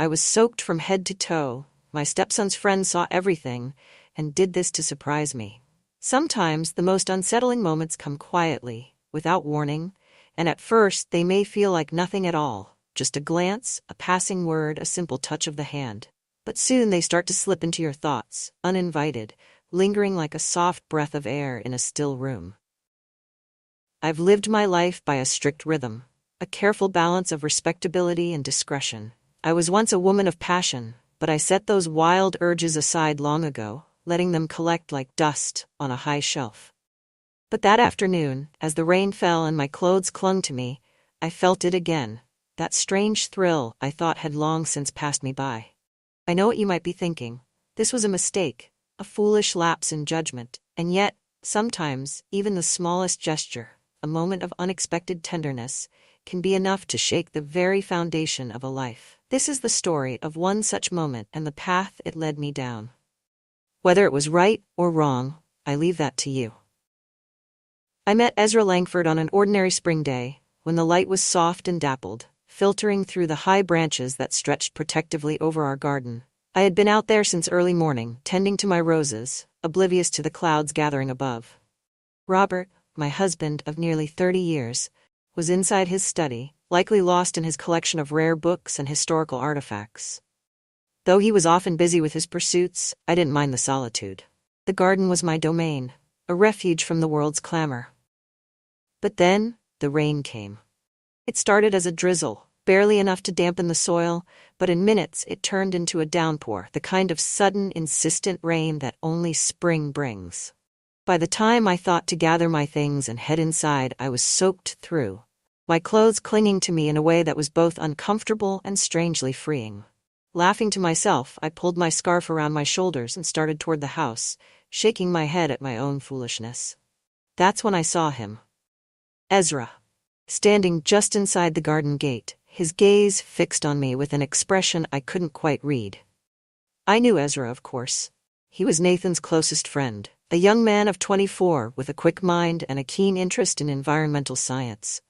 I was soaked from head to toe. My stepson's friend saw everything and did this to surprise me. Sometimes the most unsettling moments come quietly, without warning, and at first they may feel like nothing at all, just a glance, a passing word, a simple touch of the hand. But soon they start to slip into your thoughts, uninvited, lingering like a soft breath of air in a still room. I've lived my life by a strict rhythm, a careful balance of respectability and discretion. I was once a woman of passion, but I set those wild urges aside long ago, letting them collect like dust on a high shelf. But that afternoon, as the rain fell and my clothes clung to me, I felt it again, that strange thrill I thought had long since passed me by. I know what you might be thinking. This was a mistake, a foolish lapse in judgment, and yet, sometimes, even the smallest gesture, a moment of unexpected tenderness, can be enough to shake the very foundation of a life. This is the story of one such moment and the path it led me down. Whether it was right or wrong, I leave that to you. I met Ezra Langford on an ordinary spring day, when the light was soft and dappled, filtering through the high branches that stretched protectively over our garden. I had been out there since early morning, tending to my roses, oblivious to the clouds gathering above. Robert, my husband of nearly 30 years, was inside his study, likely lost in his collection of rare books and historical artifacts. Though he was often busy with his pursuits, I didn't mind the solitude. The garden was my domain, a refuge from the world's clamor. But then, the rain came. It started as a drizzle, barely enough to dampen the soil, but in minutes it turned into a downpour, the kind of sudden, insistent rain that only spring brings. By the time I thought to gather my things and head inside, I was soaked through, my clothes clinging to me in a way that was both uncomfortable and strangely freeing. Laughing to myself, I pulled my scarf around my shoulders and started toward the house, shaking my head at my own foolishness. That's when I saw him. Ezra. Standing just inside the garden gate, his gaze fixed on me with an expression I couldn't quite read. I knew Ezra, of course. He was Nathan's closest friend, a young man of 24 with a quick mind and a keen interest in environmental science.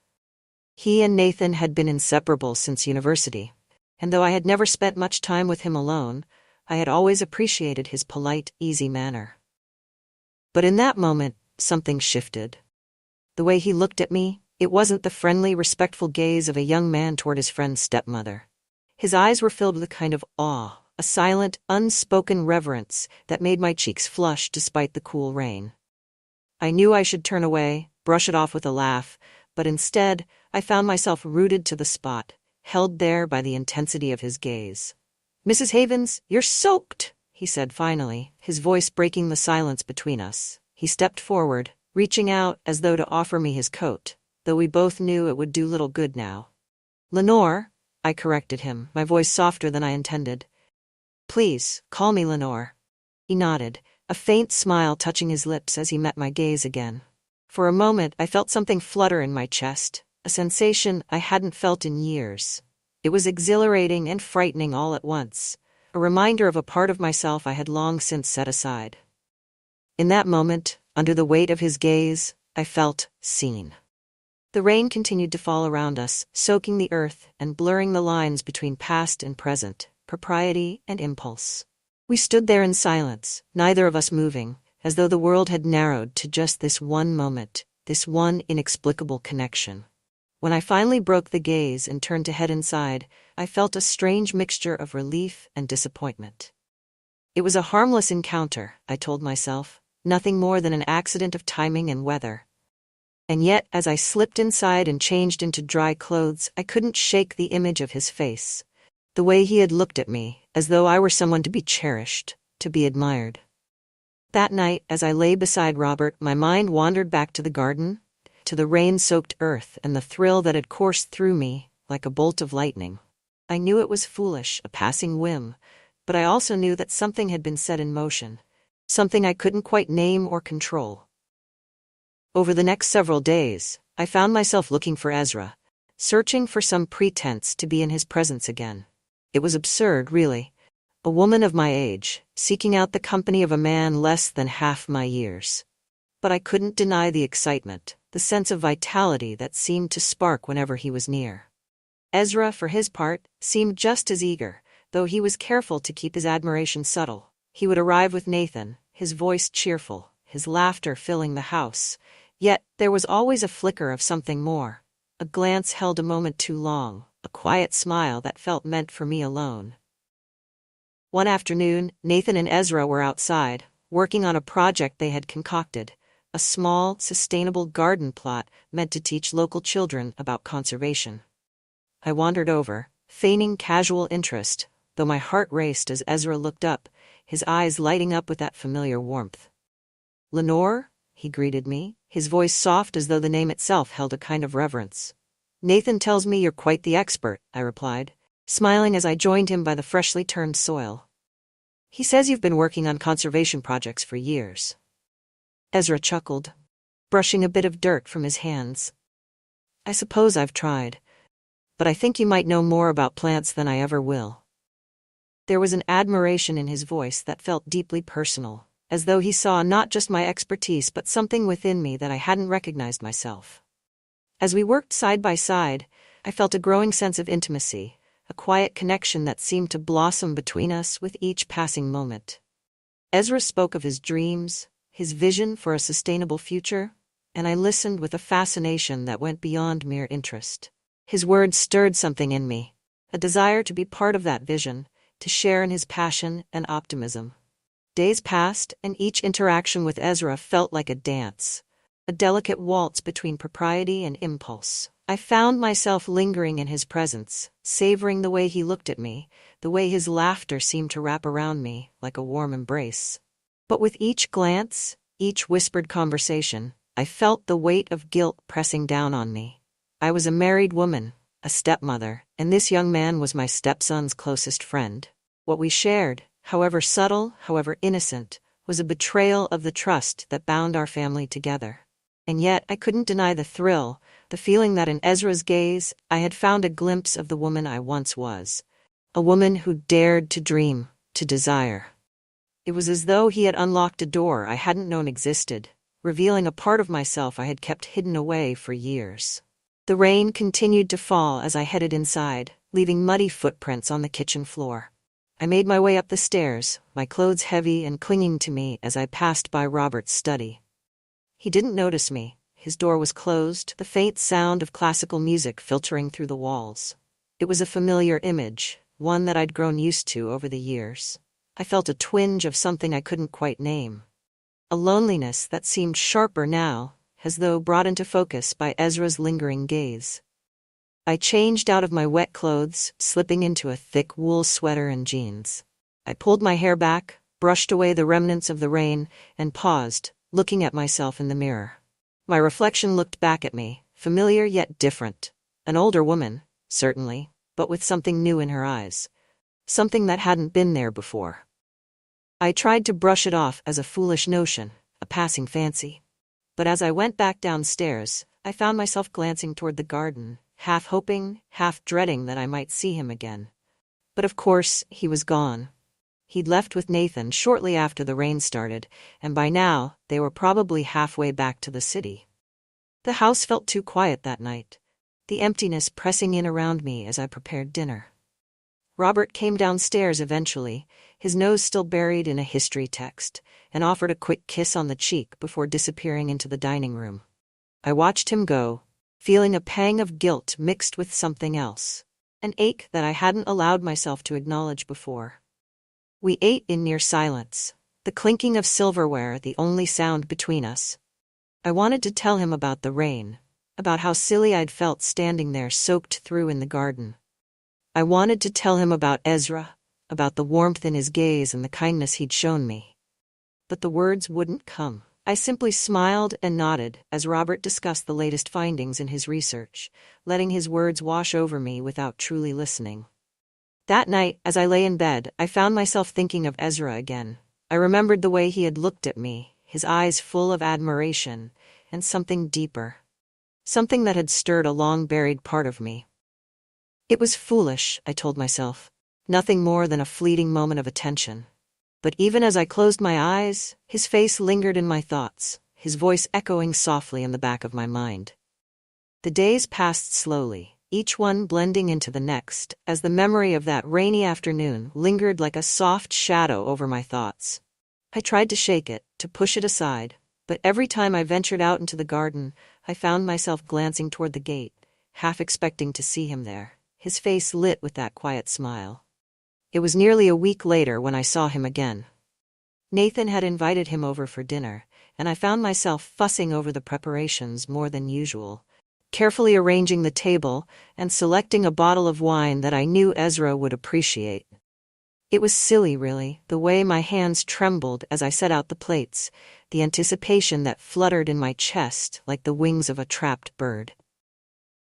He and Nathan had been inseparable since university, and though I had never spent much time with him alone, I had always appreciated his polite, easy manner. But in that moment, something shifted. The way he looked at me, it wasn't the friendly, respectful gaze of a young man toward his friend's stepmother. His eyes were filled with a kind of awe, a silent, unspoken reverence that made my cheeks flush despite the cool rain. I knew I should turn away, brush it off with a laugh, but instead, I found myself rooted to the spot, held there by the intensity of his gaze. "Mrs. Havens, you're soaked," he said finally, his voice breaking the silence between us. He stepped forward, reaching out as though to offer me his coat, though we both knew it would do little good now. "Lenore," I corrected him, my voice softer than I intended. "Please, call me Lenore." He nodded, a faint smile touching his lips as he met my gaze again. For a moment I felt something flutter in my chest, a sensation I hadn't felt in years. It was exhilarating and frightening all at once, a reminder of a part of myself I had long since set aside. In that moment, under the weight of his gaze, I felt seen. The rain continued to fall around us, soaking the earth and blurring the lines between past and present, propriety and impulse. We stood there in silence, neither of us moving, as though the world had narrowed to just this one moment, this one inexplicable connection. When I finally broke the gaze and turned to head inside, I felt a strange mixture of relief and disappointment. It was a harmless encounter, I told myself, nothing more than an accident of timing and weather. And yet, as I slipped inside and changed into dry clothes, I couldn't shake the image of his face, the way he had looked at me, as though I were someone to be cherished, to be admired. That night, as I lay beside Robert, my mind wandered back to the garden, to the rain-soaked earth and the thrill that had coursed through me like a bolt of lightning. I knew it was foolish, a passing whim, but I also knew that something had been set in motion, something I couldn't quite name or control. Over the next several days, I found myself looking for Ezra, searching for some pretense to be in his presence again. It was absurd, really. A woman of my age, seeking out the company of a man less than half my years. But I couldn't deny the excitement, the sense of vitality that seemed to spark whenever he was near. Ezra, for his part, seemed just as eager, though he was careful to keep his admiration subtle. He would arrive with Nathan, his voice cheerful, his laughter filling the house. Yet there was always a flicker of something more. A glance held a moment too long, a quiet smile that felt meant for me alone. One afternoon, Nathan and Ezra were outside, working on a project they had concocted, a small, sustainable garden plot meant to teach local children about conservation. I wandered over, feigning casual interest, though my heart raced as Ezra looked up, his eyes lighting up with that familiar warmth. "Lenore?" he greeted me, his voice soft as though the name itself held a kind of reverence. "Nathan tells me you're quite the expert," I replied, smiling as I joined him by the freshly turned soil. "He says you've been working on conservation projects for years." Ezra chuckled, brushing a bit of dirt from his hands. "I suppose I've tried, but I think you might know more about plants than I ever will." There was an admiration in his voice that felt deeply personal, as though he saw not just my expertise but something within me that I hadn't recognized myself. As we worked side by side, I felt a growing sense of intimacy, a quiet connection that seemed to blossom between us with each passing moment. Ezra spoke of his dreams, his vision for a sustainable future, and I listened with a fascination that went beyond mere interest. His words stirred something in me, a desire to be part of that vision, to share in his passion and optimism. Days passed, and each interaction with Ezra felt like a dance, a delicate waltz between propriety and impulse. I found myself lingering in his presence, savoring the way he looked at me, the way his laughter seemed to wrap around me like a warm embrace. But with each glance, each whispered conversation, I felt the weight of guilt pressing down on me. I was a married woman, a stepmother, and this young man was my stepson's closest friend. What we shared, however subtle, however innocent, was a betrayal of the trust that bound our family together. And yet I couldn't deny the thrill, the feeling that in Ezra's gaze I had found a glimpse of the woman I once was. A woman who dared to dream, to desire. It was as though he had unlocked a door I hadn't known existed, revealing a part of myself I had kept hidden away for years. The rain continued to fall as I headed inside, leaving muddy footprints on the kitchen floor. I made my way up the stairs, my clothes heavy and clinging to me as I passed by Robert's study. He didn't notice me. His door was closed, the faint sound of classical music filtering through the walls. It was a familiar image, one that I'd grown used to over the years. I felt a twinge of something I couldn't quite name. A loneliness that seemed sharper now, as though brought into focus by Ezra's lingering gaze. I changed out of my wet clothes, slipping into a thick wool sweater and jeans. I pulled my hair back, brushed away the remnants of the rain, and paused, looking at myself in the mirror. My reflection looked back at me, familiar yet different. An older woman, certainly, but with something new in her eyes. Something that hadn't been there before. I tried to brush it off as a foolish notion, a passing fancy. But as I went back downstairs, I found myself glancing toward the garden, half hoping, half dreading that I might see him again. But of course, he was gone. He'd left with Nathan shortly after the rain started, and by now, they were probably halfway back to the city. The house felt too quiet that night, the emptiness pressing in around me as I prepared dinner. Robert came downstairs eventually, his nose still buried in a history text, and offered a quick kiss on the cheek before disappearing into the dining room. I watched him go, feeling a pang of guilt mixed with something else, an ache that I hadn't allowed myself to acknowledge before. We ate in near silence, the clinking of silverware the only sound between us. I wanted to tell him about the rain, about how silly I'd felt standing there soaked through in the garden. I wanted to tell him about Ezra, about the warmth in his gaze and the kindness he'd shown me. But the words wouldn't come. I simply smiled and nodded as Robert discussed the latest findings in his research, letting his words wash over me without truly listening. That night, as I lay in bed, I found myself thinking of Ezra again. I remembered the way he had looked at me, his eyes full of admiration, and something deeper. Something that had stirred a long-buried part of me. It was foolish, I told myself. Nothing more than a fleeting moment of attention. But even as I closed my eyes, his face lingered in my thoughts, his voice echoing softly in the back of my mind. The days passed slowly, each one blending into the next, as the memory of that rainy afternoon lingered like a soft shadow over my thoughts. I tried to shake it, to push it aside, but every time I ventured out into the garden, I found myself glancing toward the gate, half expecting to see him there, his face lit with that quiet smile. It was nearly a week later when I saw him again. Nathan had invited him over for dinner, and I found myself fussing over the preparations more than usual, carefully arranging the table and selecting a bottle of wine that I knew Ezra would appreciate. It was silly, really, the way my hands trembled as I set out the plates, the anticipation that fluttered in my chest like the wings of a trapped bird.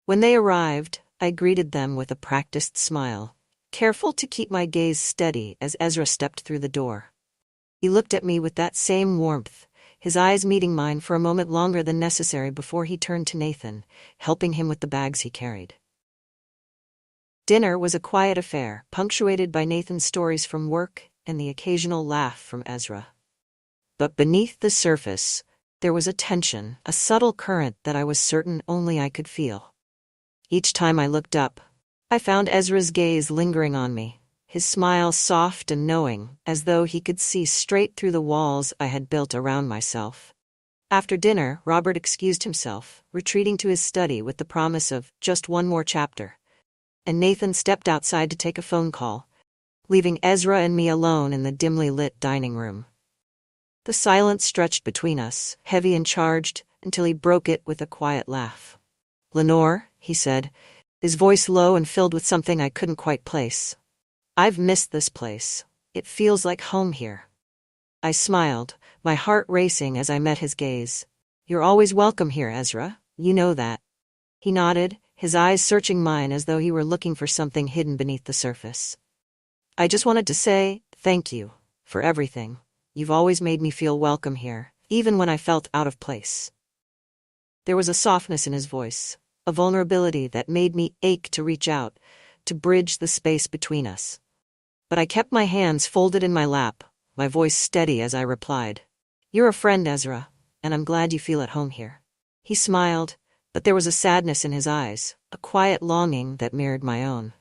When they arrived, I greeted them with a practiced smile, careful to keep my gaze steady as Ezra stepped through the door. He looked at me with that same warmth, his eyes meeting mine for a moment longer than necessary before he turned to Nathan, helping him with the bags he carried. Dinner was a quiet affair, punctuated by Nathan's stories from work and the occasional laugh from Ezra. But beneath the surface, there was a tension, a subtle current that I was certain only I could feel. Each time I looked up, I found Ezra's gaze lingering on me, his smile soft and knowing, as though he could see straight through the walls I had built around myself. After dinner, Robert excused himself, retreating to his study with the promise of just one more chapter, and Nathan stepped outside to take a phone call, leaving Ezra and me alone in the dimly lit dining room. The silence stretched between us, heavy and charged, until he broke it with a quiet laugh. "Lenore," he said, his voice low and filled with something I couldn't quite place. "I've missed this place. It feels like home here." I smiled, my heart racing as I met his gaze. "You're always welcome here, Ezra. You know that." He nodded, his eyes searching mine as though he were looking for something hidden beneath the surface. "I just wanted to say thank you for everything. You've always made me feel welcome here, even when I felt out of place." There was a softness in his voice, a vulnerability that made me ache to reach out, to bridge the space between us. But I kept my hands folded in my lap, my voice steady as I replied, "You're a friend, Ezra, and I'm glad you feel at home here." He smiled, but there was a sadness in his eyes, a quiet longing that mirrored my own.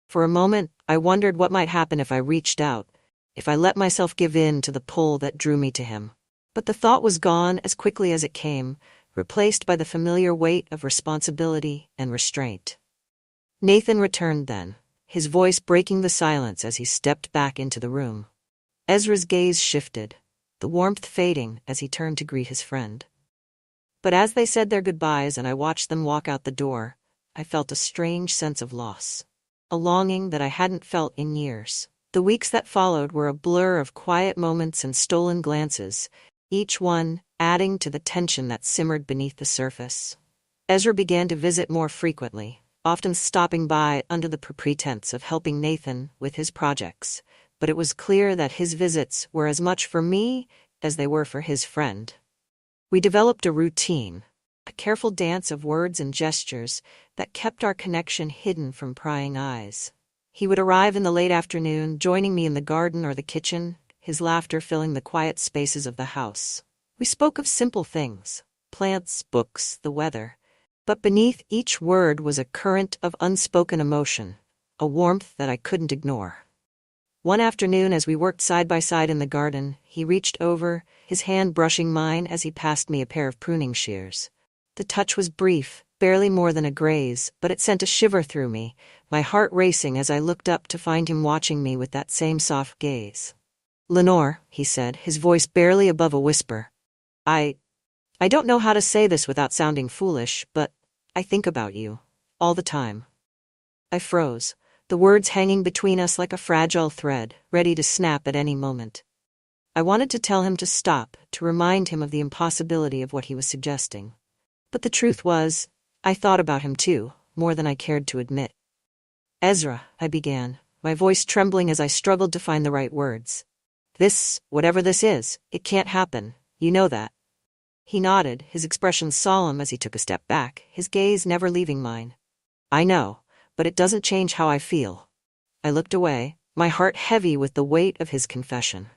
For a moment, I wondered what might happen if I reached out, if I let myself give in to the pull that drew me to him. But the thought was gone as quickly as it came, replaced by the familiar weight of responsibility and restraint. Nathan returned then, his voice breaking the silence as he stepped back into the room. Ezra's gaze shifted, the warmth fading as he turned to greet his friend. But as they said their goodbyes and I watched them walk out the door, I felt a strange sense of loss, a longing that I hadn't felt in years. The weeks that followed were a blur of quiet moments and stolen glances, each one adding to the tension that simmered beneath the surface. Ezra began to visit more frequently, often stopping by under the pretense of helping Nathan with his projects, but it was clear that his visits were as much for me as they were for his friend. We developed a routine, a careful dance of words and gestures that kept our connection hidden from prying eyes. He would arrive in the late afternoon, joining me in the garden or the kitchen, his laughter filling the quiet spaces of the house. We spoke of simple things, plants, books, the weather, but beneath each word was a current of unspoken emotion, a warmth that I couldn't ignore. One afternoon, as we worked side by side in the garden, he reached over, his hand brushing mine as he passed me a pair of pruning shears. The touch was brief, barely more than a graze, but it sent a shiver through me, my heart racing as I looked up to find him watching me with that same soft gaze. "Lenore," he said, his voice barely above a whisper, I don't know how to say this without sounding foolish, but I think about you, all the time." I froze, the words hanging between us like a fragile thread, ready to snap at any moment. I wanted to tell him to stop, to remind him of the impossibility of what he was suggesting. But the truth was, I thought about him too, more than I cared to admit. "Ezra," I began, my voice trembling as I struggled to find the right words. Whatever this is, it can't happen, you know that." He nodded, his expression solemn as he took a step back, his gaze never leaving mine. "I know, but it doesn't change how I feel." I looked away, my heart heavy with the weight of his confession.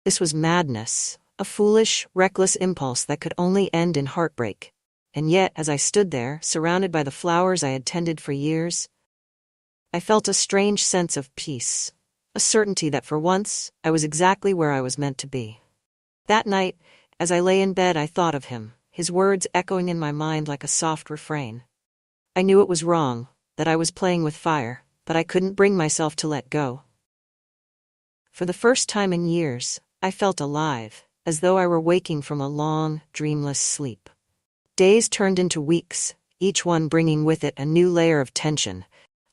This was madness, a foolish, reckless impulse that could only end in heartbreak. And yet, as I stood there, surrounded by the flowers I had tended for years, I felt a strange sense of peace, a certainty that for once, I was exactly where I was meant to be. That night, as I lay in bed, I thought of him, his words echoing in my mind like a soft refrain. I knew it was wrong, that I was playing with fire, but I couldn't bring myself to let go. For the first time in years, I felt alive, as though I were waking from a long, dreamless sleep. Days turned into weeks, each one bringing with it a new layer of tension,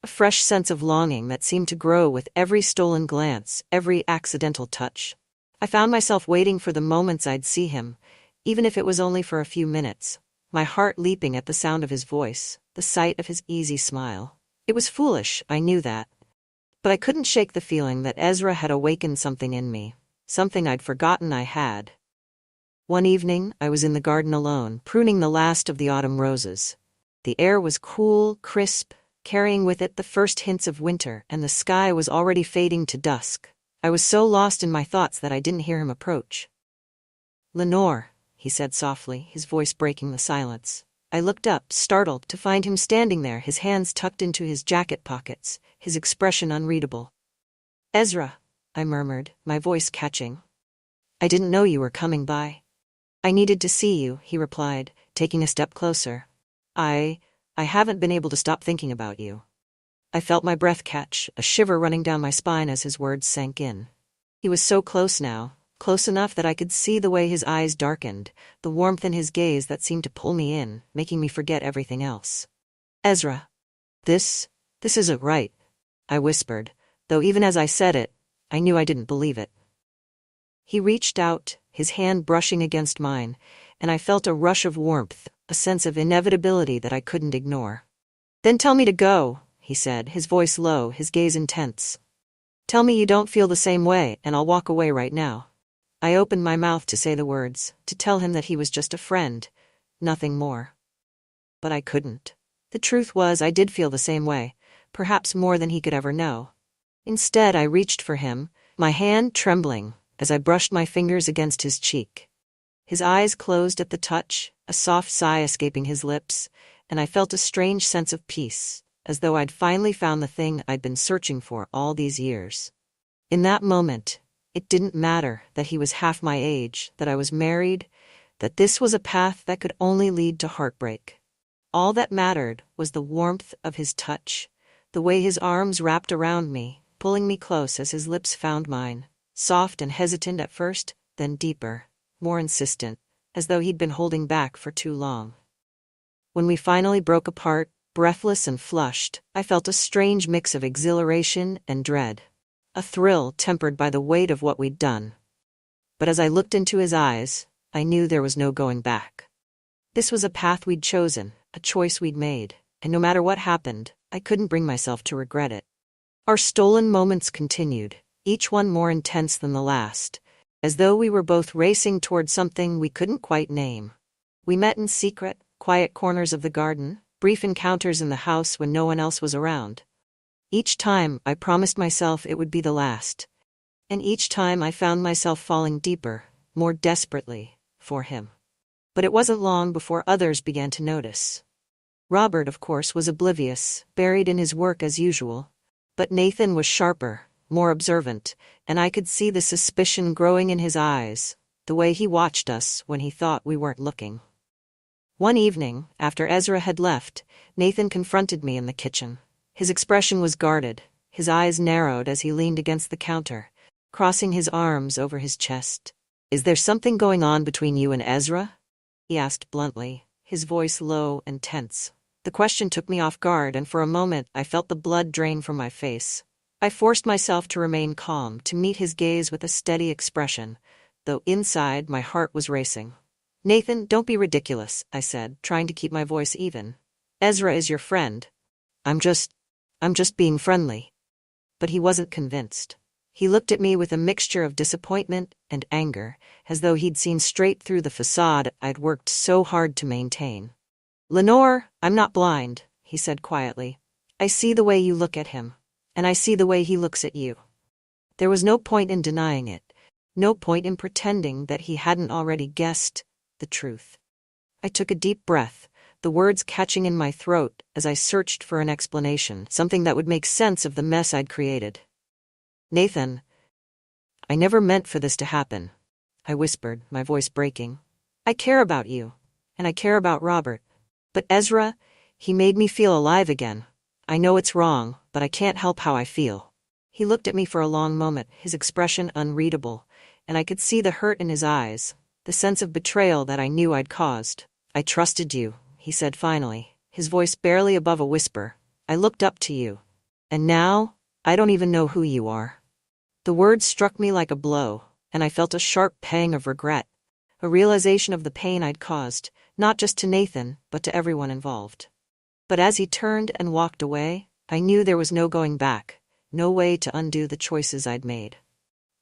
a fresh sense of longing that seemed to grow with every stolen glance, every accidental touch. I found myself waiting for the moments I'd see him, even if it was only for a few minutes, my heart leaping at the sound of his voice, the sight of his easy smile. It was foolish, I knew that. But I couldn't shake the feeling that Ezra had awakened something in me, something I'd forgotten I had. One evening, I was in the garden alone, pruning the last of the autumn roses. The air was cool, crisp, carrying with it the first hints of winter, and the sky was already fading to dusk. I was so lost in my thoughts that I didn't hear him approach. "Lenore," he said softly, his voice breaking the silence. I looked up, startled, to find him standing there, his hands tucked into his jacket pockets, his expression unreadable. "Ezra," I murmured, my voice catching. "I didn't know you were coming by." "I needed to see you," he replied, taking a step closer. I haven't been able to stop thinking about you." I felt my breath catch, a shiver running down my spine as his words sank in. He was so close now, close enough that I could see the way his eyes darkened, the warmth in his gaze that seemed to pull me in, making me forget everything else. "Ezra, this isn't right," I whispered, though even as I said it, I knew I didn't believe it. He reached out, his hand brushing against mine, and I felt a rush of warmth, a sense of inevitability that I couldn't ignore. "Then tell me to go," he said, his voice low, his gaze intense. "Tell me you don't feel the same way, and I'll walk away right now." I opened my mouth to say the words, to tell him that he was just a friend, nothing more. But I couldn't. The truth was, I did feel the same way, perhaps more than he could ever know. Instead, I reached for him, my hand trembling, as I brushed my fingers against his cheek. His eyes closed at the touch, a soft sigh escaping his lips, and I felt a strange sense of peace, as though I'd finally found the thing I'd been searching for all these years. In that moment, it didn't matter that he was half my age, that I was married, that this was a path that could only lead to heartbreak. All that mattered was the warmth of his touch, the way his arms wrapped around me, pulling me close as his lips found mine, soft and hesitant at first, then deeper, more insistent, as though he'd been holding back for too long. When we finally broke apart, breathless and flushed, I felt a strange mix of exhilaration and dread, a thrill tempered by the weight of what we'd done. But as I looked into his eyes, I knew there was no going back. This was a path we'd chosen, a choice we'd made, and no matter what happened, I couldn't bring myself to regret it. Our stolen moments continued, each one more intense than the last, as though we were both racing toward something we couldn't quite name. We met in secret, quiet corners of the garden, brief encounters in the house when no one else was around. Each time, I promised myself it would be the last. And each time I found myself falling deeper, more desperately, for him. But it wasn't long before others began to notice. Robert, of course, was oblivious, buried in his work as usual. But Nathan was sharper, more observant, and I could see the suspicion growing in his eyes, the way he watched us when he thought we weren't looking. One evening, after Ezra had left, Nathan confronted me in the kitchen. His expression was guarded, his eyes narrowed as he leaned against the counter, crossing his arms over his chest. "Is there something going on between you and Ezra?" he asked bluntly, his voice low and tense. The question took me off guard, and for a moment I felt the blood drain from my face. I forced myself to remain calm, to meet his gaze with a steady expression, though inside my heart was racing. "Nathan, don't be ridiculous," I said, trying to keep my voice even. "Ezra is your friend. I'm just being friendly." But he wasn't convinced. He looked at me with a mixture of disappointment and anger, as though he'd seen straight through the facade I'd worked so hard to maintain. "Lenore, I'm not blind," he said quietly. "I see the way you look at him, and I see the way he looks at you." There was no point in denying it, no point in pretending that he hadn't already guessed the truth. I took a deep breath, the words catching in my throat as I searched for an explanation, something that would make sense of the mess I'd created. "Nathan, I never meant for this to happen," I whispered, my voice breaking. "I care about you, and I care about Robert. But Ezra, he made me feel alive again. I know it's wrong, but I can't help how I feel." He looked at me for a long moment, his expression unreadable, and I could see the hurt in his eyes, the sense of betrayal that I knew I'd caused. "I trusted you," he said finally, his voice barely above a whisper. "I looked up to you. And now, I don't even know who you are." The words struck me like a blow, and I felt a sharp pang of regret, a realization of the pain I'd caused, not just to Nathan, but to everyone involved. But as he turned and walked away, I knew there was no going back, no way to undo the choices I'd made.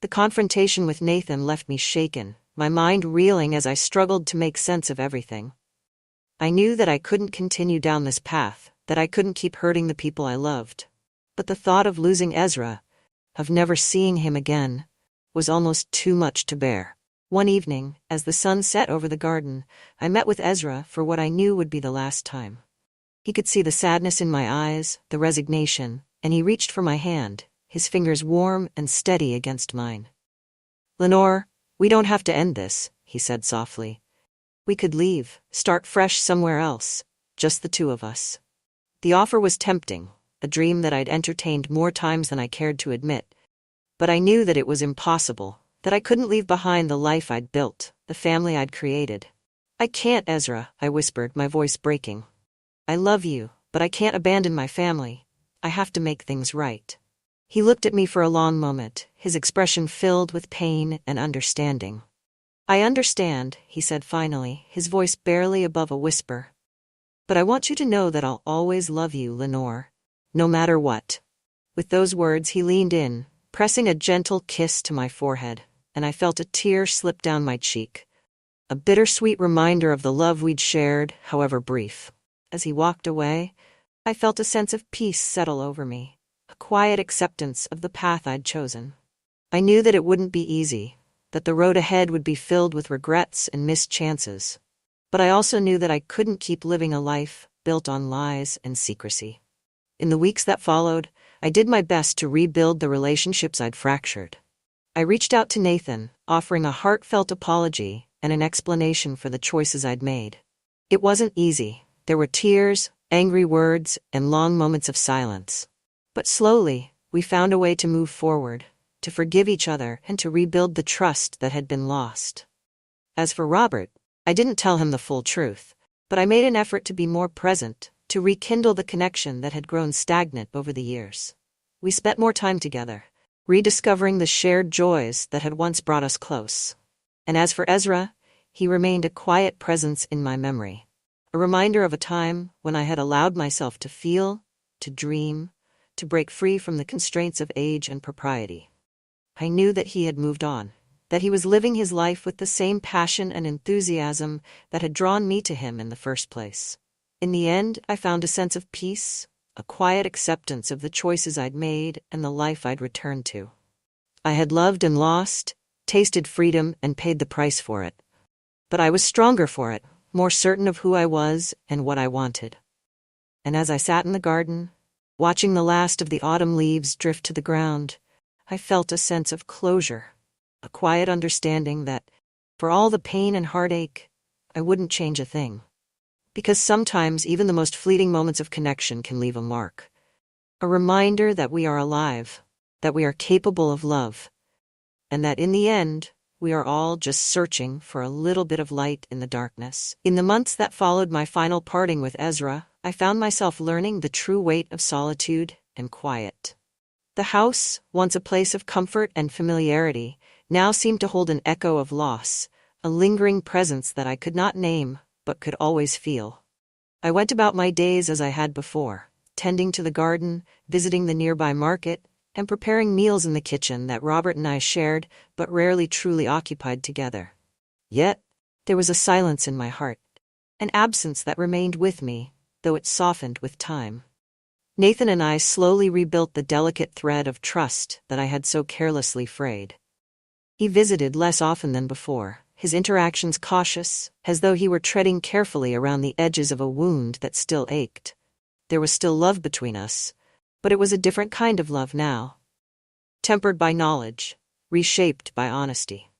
The confrontation with Nathan left me shaken, my mind reeling as I struggled to make sense of everything. I knew that I couldn't continue down this path, that I couldn't keep hurting the people I loved. But the thought of losing Ezra, of never seeing him again, was almost too much to bear. One evening, as the sun set over the garden, I met with Ezra for what I knew would be the last time. He could see the sadness in my eyes, the resignation, and he reached for my hand, his fingers warm and steady against mine. "Lenore, we don't have to end this," he said softly. "We could leave, start fresh somewhere else, just the two of us." The offer was tempting, a dream that I'd entertained more times than I cared to admit. But I knew that it was impossible, that I couldn't leave behind the life I'd built, the family I'd created. "I can't, Ezra," I whispered, my voice breaking. "I love you, but I can't abandon my family. I have to make things right." He looked at me for a long moment, his expression filled with pain and understanding. "I understand," he said finally, his voice barely above a whisper. "But I want you to know that I'll always love you, Lenore, no matter what." With those words he leaned in, pressing a gentle kiss to my forehead, and I felt a tear slip down my cheek. A bittersweet reminder of the love we'd shared, however brief. As he walked away, I felt a sense of peace settle over me, a quiet acceptance of the path I'd chosen. I knew that it wouldn't be easy, that the road ahead would be filled with regrets and missed chances. But I also knew that I couldn't keep living a life built on lies and secrecy. In the weeks that followed, I did my best to rebuild the relationships I'd fractured. I reached out to Nathan, offering a heartfelt apology and an explanation for the choices I'd made. It wasn't easy. There were tears, angry words, and long moments of silence. But slowly, we found a way to move forward, to forgive each other, and to rebuild the trust that had been lost. As for Robert, I didn't tell him the full truth, but I made an effort to be more present, to rekindle the connection that had grown stagnant over the years. We spent more time together, rediscovering the shared joys that had once brought us close. And as for Ezra, he remained a quiet presence in my memory, a reminder of a time when I had allowed myself to feel, to dream, to break free from the constraints of age and propriety. I knew that he had moved on, that he was living his life with the same passion and enthusiasm that had drawn me to him in the first place. In the end, I found a sense of peace, a quiet acceptance of the choices I'd made and the life I'd returned to. I had loved and lost, tasted freedom and paid the price for it. But I was stronger for it, more certain of who I was and what I wanted. And as I sat in the garden, watching the last of the autumn leaves drift to the ground, I felt a sense of closure, a quiet understanding that, for all the pain and heartache, I wouldn't change a thing. Because sometimes even the most fleeting moments of connection can leave a mark. A reminder that we are alive, that we are capable of love, and that in the end, we are all just searching for a little bit of light in the darkness. In the months that followed my final parting with Ezra, I found myself learning the true weight of solitude and quiet. The house, once a place of comfort and familiarity, now seemed to hold an echo of loss, a lingering presence that I could not name, but could always feel. I went about my days as I had before, tending to the garden, visiting the nearby market, and preparing meals in the kitchen that Robert and I shared, but rarely truly occupied together. Yet, there was a silence in my heart, an absence that remained with me, though it softened with time. Nathan and I slowly rebuilt the delicate thread of trust that I had so carelessly frayed. He visited less often than before, his interactions cautious, as though he were treading carefully around the edges of a wound that still ached. There was still love between us, but it was a different kind of love now. Tempered by knowledge, reshaped by honesty.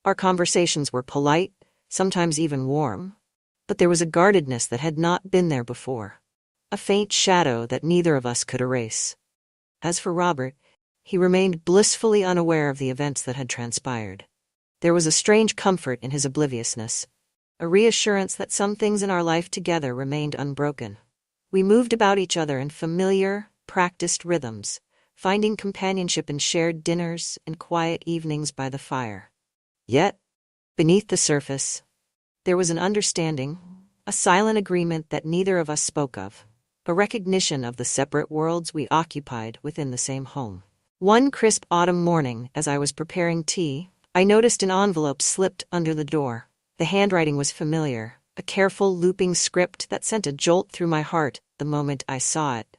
Our conversations were polite, sometimes even warm, but there was a guardedness that had not been there before. A faint shadow that neither of us could erase. As for Robert, he remained blissfully unaware of the events that had transpired. There was a strange comfort in his obliviousness, a reassurance that some things in our life together remained unbroken. We moved about each other in familiar, practiced rhythms, finding companionship in shared dinners and quiet evenings by the fire. Yet, beneath the surface, there was an understanding, a silent agreement that neither of us spoke of, a recognition of the separate worlds we occupied within the same home. One crisp autumn morning, as I was preparing tea, I noticed an envelope slipped under the door. The handwriting was familiar, a careful looping script that sent a jolt through my heart the moment I saw it.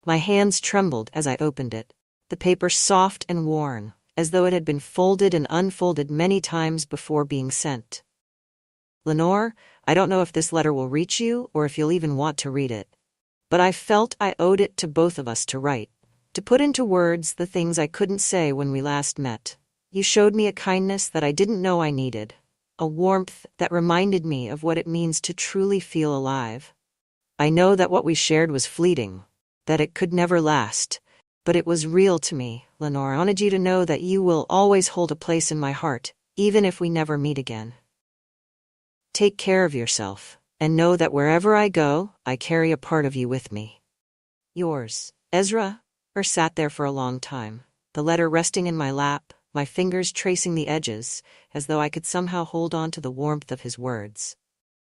My hands trembled as I opened it, the paper soft and worn, as though it had been folded and unfolded many times before being sent. Lenore, I don't know if this letter will reach you or if you'll even want to read it, but I felt I owed it to both of us to write, to put into words the things I couldn't say when we last met. You showed me a kindness that I didn't know I needed, a warmth that reminded me of what it means to truly feel alive. I know that what we shared was fleeting, that it could never last, but it was real to me, Lenore. I wanted you to know that you will always hold a place in my heart, even if we never meet again. Take care of yourself, and know that wherever I go, I carry a part of you with me. Yours, Ezra. Sat there for a long time, the letter resting in my lap, my fingers tracing the edges, as though I could somehow hold on to the warmth of his words.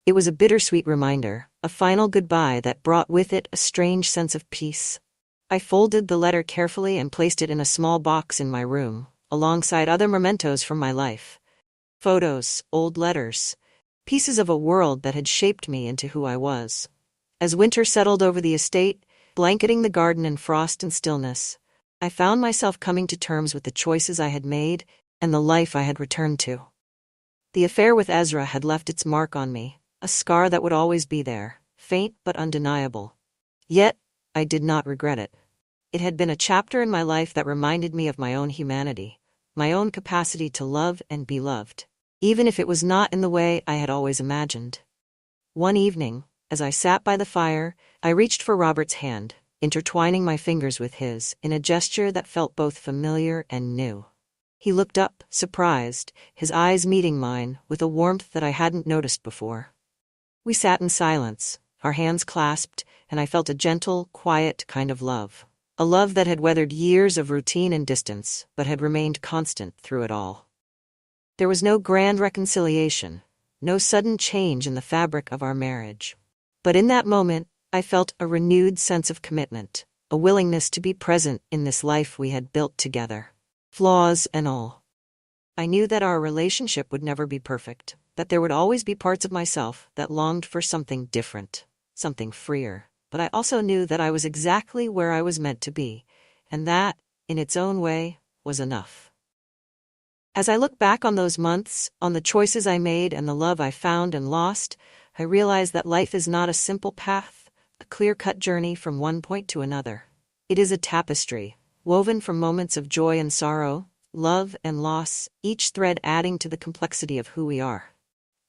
It was a bittersweet reminder, a final goodbye that brought with it a strange sense of peace. I folded the letter carefully and placed it in a small box in my room, alongside other mementos from my life. Photos, old letters, pieces of a world that had shaped me into who I was. As winter settled over the estate, blanketing the garden in frost and stillness, I found myself coming to terms with the choices I had made and the life I had returned to. The affair with Ezra had left its mark on me, a scar that would always be there, faint but undeniable. Yet, I did not regret it. It had been a chapter in my life that reminded me of my own humanity, my own capacity to love and be loved, even if it was not in the way I had always imagined. One evening, as I sat by the fire, I reached for Robert's hand, intertwining my fingers with his, in a gesture that felt both familiar and new. He looked up, surprised, his eyes meeting mine with a warmth that I hadn't noticed before. We sat in silence, our hands clasped, and I felt a gentle, quiet kind of love. A love that had weathered years of routine and distance, but had remained constant through it all. There was no grand reconciliation, no sudden change in the fabric of our marriage. But in that moment, I felt a renewed sense of commitment, a willingness to be present in this life we had built together, flaws and all. I knew that our relationship would never be perfect, that there would always be parts of myself that longed for something different, something freer. But I also knew that I was exactly where I was meant to be, and that, in its own way, was enough. As I look back on those months, on the choices I made and the love I found and lost, I realize that life is not a simple path, a clear-cut journey from one point to another. It is a tapestry, woven from moments of joy and sorrow, love and loss, each thread adding to the complexity of who we are.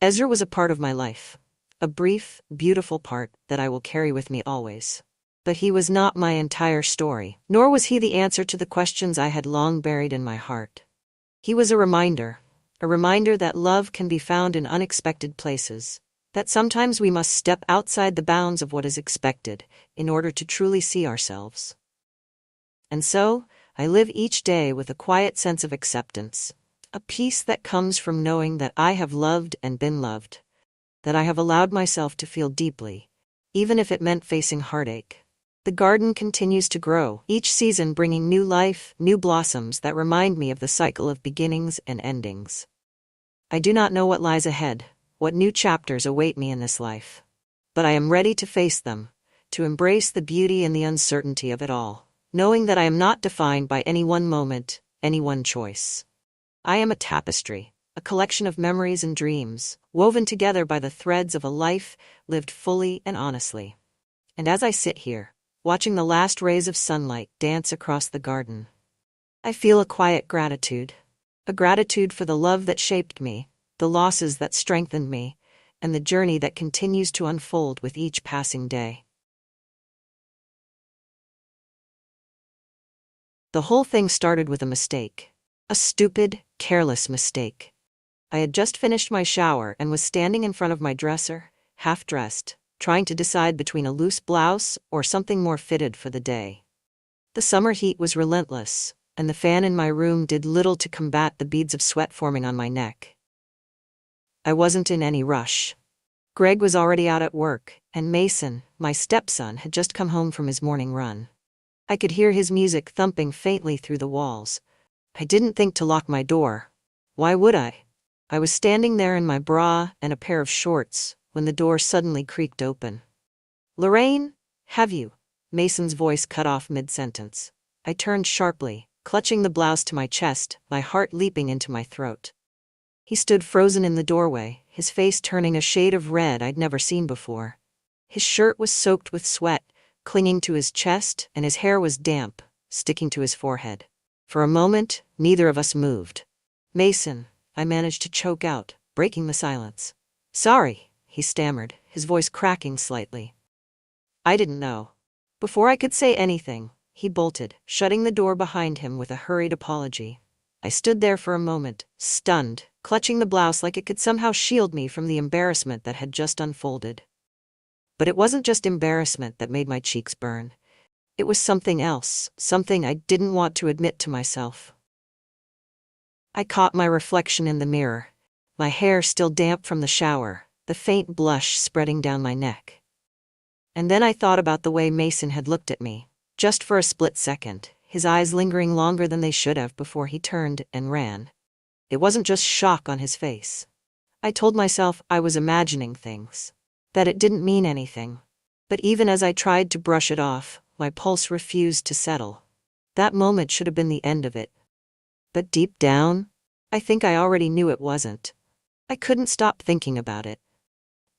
Ezra was a part of my life, a brief, beautiful part that I will carry with me always. But he was not my entire story, nor was he the answer to the questions I had long buried in my heart. He was a reminder that love can be found in unexpected places, that sometimes we must step outside the bounds of what is expected in order to truly see ourselves. And so, I live each day with a quiet sense of acceptance, a peace that comes from knowing that I have loved and been loved, that I have allowed myself to feel deeply, even if it meant facing heartache. The garden continues to grow, each season bringing new life, new blossoms that remind me of the cycle of beginnings and endings. I do not know what lies ahead, what new chapters await me in this life. But I am ready to face them, to embrace the beauty and the uncertainty of it all, knowing that I am not defined by any one moment, any one choice. I am a tapestry, a collection of memories and dreams, woven together by the threads of a life lived fully and honestly. And as I sit here, watching the last rays of sunlight dance across the garden, I feel a quiet gratitude. A gratitude for the love that shaped me, the losses that strengthened me, and the journey that continues to unfold with each passing day. The whole thing started with a mistake. A stupid, careless mistake. I had just finished my shower and was standing in front of my dresser, half-dressed, trying to decide between a loose blouse or something more fitted for the day. The summer heat was relentless, and the fan in my room did little to combat the beads of sweat forming on my neck. I wasn't in any rush. Greg was already out at work, and Mason, my stepson, had just come home from his morning run. I could hear his music thumping faintly through the walls. I didn't think to lock my door. Why would I? I was standing there in my bra and a pair of shorts when the door suddenly creaked open. "Lorraine, have you?" Mason's voice cut off mid-sentence. I turned sharply, clutching the blouse to my chest, my heart leaping into my throat. He stood frozen in the doorway, his face turning a shade of red I'd never seen before. His shirt was soaked with sweat, clinging to his chest, and his hair was damp, sticking to his forehead. For a moment, neither of us moved. "Mason," I managed to choke out, breaking the silence. "Sorry," he stammered, his voice cracking slightly. "I didn't know." Before I could say anything, he bolted, shutting the door behind him with a hurried apology. I stood there for a moment, stunned, clutching the blouse like it could somehow shield me from the embarrassment that had just unfolded. But it wasn't just embarrassment that made my cheeks burn. It was something else, something I didn't want to admit to myself. I caught my reflection in the mirror, my hair still damp from the shower, the faint blush spreading down my neck. And then I thought about the way Mason had looked at me, just for a split second, his eyes lingering longer than they should have before he turned and ran. It wasn't just shock on his face. I told myself I was imagining things, that it didn't mean anything. But even as I tried to brush it off, my pulse refused to settle. That moment should have been the end of it. But deep down, I think I already knew it wasn't. I couldn't stop thinking about it.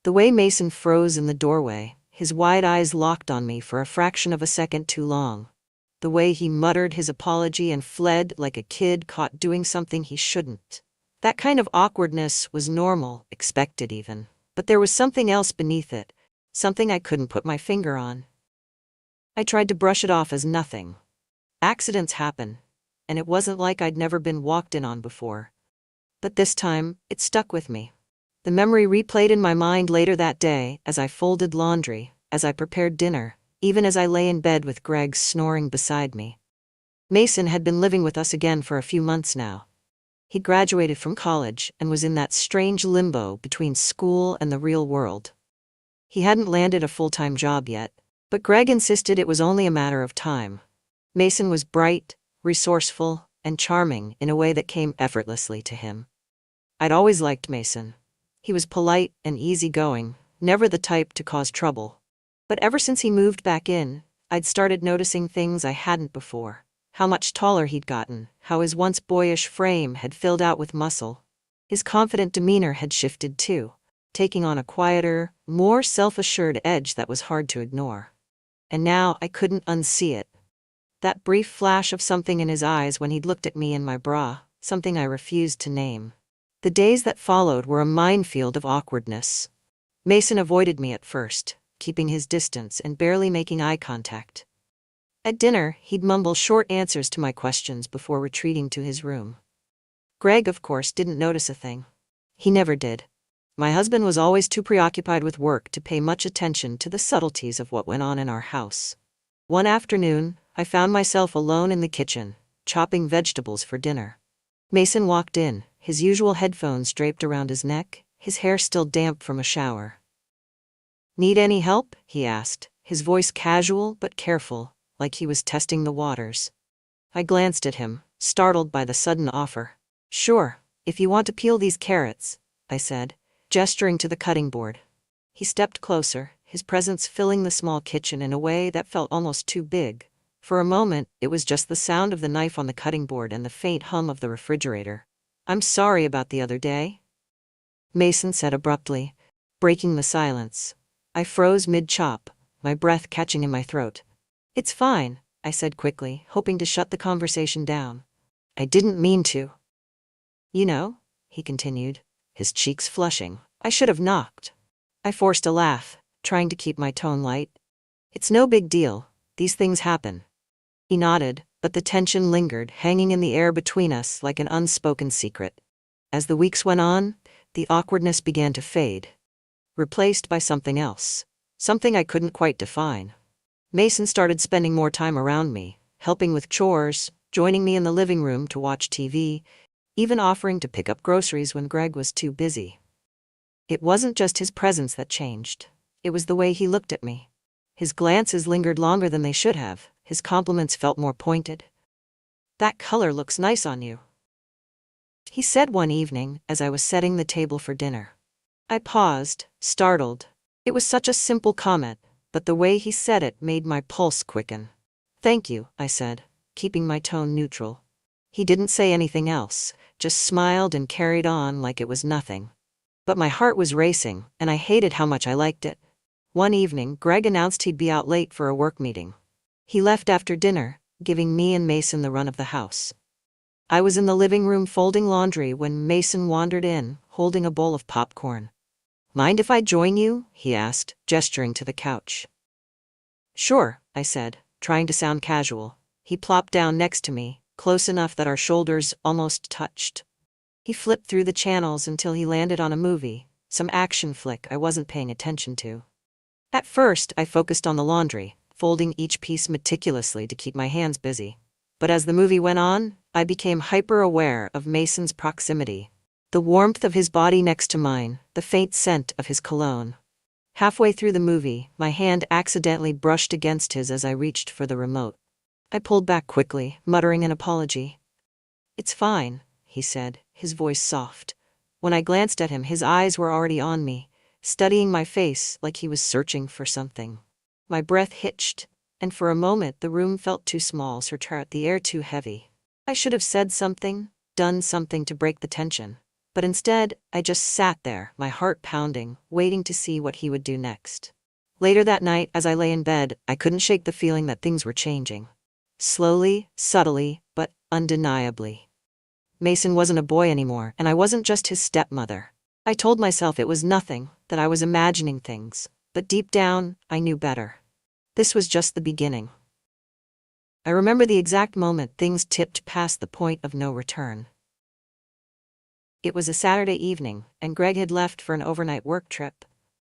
The way Mason froze in the doorway, his wide eyes locked on me for a fraction of a second too long. The way he muttered his apology and fled like a kid caught doing something he shouldn't. That kind of awkwardness was normal, expected even. But there was something else beneath it, something I couldn't put my finger on. I tried to brush it off as nothing. Accidents happen, and it wasn't like I'd never been walked in on before. But this time, it stuck with me. The memory replayed in my mind later that day as I folded laundry, as I prepared dinner, even as I lay in bed with Greg snoring beside me. Mason had been living with us again for a few months now. He graduated from college and was in that strange limbo between school and the real world. He hadn't landed a full-time job yet, but Greg insisted it was only a matter of time. Mason was bright, resourceful, and charming in a way that came effortlessly to him. I'd always liked Mason. He was polite and easygoing, never the type to cause trouble. But ever since he moved back in, I'd started noticing things I hadn't before. How much taller he'd gotten, how his once boyish frame had filled out with muscle. His confident demeanor had shifted too, taking on a quieter, more self-assured edge that was hard to ignore. And now I couldn't unsee it. That brief flash of something in his eyes when he'd looked at me in my bra, something I refused to name. The days that followed were a minefield of awkwardness. Mason avoided me at first, keeping his distance and barely making eye contact. At dinner, he'd mumble short answers to my questions before retreating to his room. Greg, of course, didn't notice a thing. He never did. My husband was always too preoccupied with work to pay much attention to the subtleties of what went on in our house. One afternoon, I found myself alone in the kitchen, chopping vegetables for dinner. Mason walked in, his usual headphones draped around his neck, his hair still damp from a shower. "Need any help?" he asked, his voice casual but careful, like he was testing the waters. I glanced at him, startled by the sudden offer. "Sure, if you want to peel these carrots," I said, gesturing to the cutting board. He stepped closer, his presence filling the small kitchen in a way that felt almost too big. For a moment, it was just the sound of the knife on the cutting board and the faint hum of the refrigerator. I'm sorry about the other day, Mason said abruptly, breaking the silence. I froze mid-chop, my breath catching in my throat. It's fine, I said quickly, hoping to shut the conversation down. I didn't mean to. You know, he continued, his cheeks flushing, I should have knocked. I forced a laugh, trying to keep my tone light. It's no big deal, these things happen. He nodded, but the tension lingered, hanging in the air between us like an unspoken secret. As the weeks went on, the awkwardness began to fade, replaced by something else, something I couldn't quite define. Mason started spending more time around me, helping with chores, joining me in the living room to watch TV, even offering to pick up groceries when Greg was too busy. It wasn't just his presence that changed, it was the way he looked at me. His glances lingered longer than they should have, his compliments felt more pointed. That color looks nice on you, he said one evening as I was setting the table for dinner. I paused, startled. It was such a simple comment, but the way he said it made my pulse quicken. Thank you, I said, keeping my tone neutral. He didn't say anything else, just smiled and carried on like it was nothing. But my heart was racing, and I hated how much I liked it. One evening, Greg announced he'd be out late for a work meeting. He left after dinner, giving me and Mason the run of the house. I was in the living room folding laundry when Mason wandered in, holding a bowl of popcorn. Mind if I join you? He asked, gesturing to the couch. Sure, I said, trying to sound casual. He plopped down next to me, close enough that our shoulders almost touched. He flipped through the channels until he landed on a movie, some action flick I wasn't paying attention to. At first, I focused on the laundry, folding each piece meticulously to keep my hands busy. But as the movie went on, I became hyper-aware of Mason's proximity. The warmth of his body next to mine, the faint scent of his cologne. Halfway through the movie, my hand accidentally brushed against his as I reached for the remote. I pulled back quickly, muttering an apology. It's fine, he said, his voice soft. When I glanced at him, his eyes were already on me, studying my face like he was searching for something. My breath hitched, and for a moment the room felt too small, the air too heavy. I should have said something, done something to break the tension. But instead, I just sat there, my heart pounding, waiting to see what he would do next. Later that night, as I lay in bed, I couldn't shake the feeling that things were changing. Slowly, subtly, but undeniably. Mason wasn't a boy anymore, and I wasn't just his stepmother. I told myself it was nothing, that I was imagining things, but deep down, I knew better. This was just the beginning. I remember the exact moment things tipped past the point of no return. It was a Saturday evening, and Greg had left for an overnight work trip.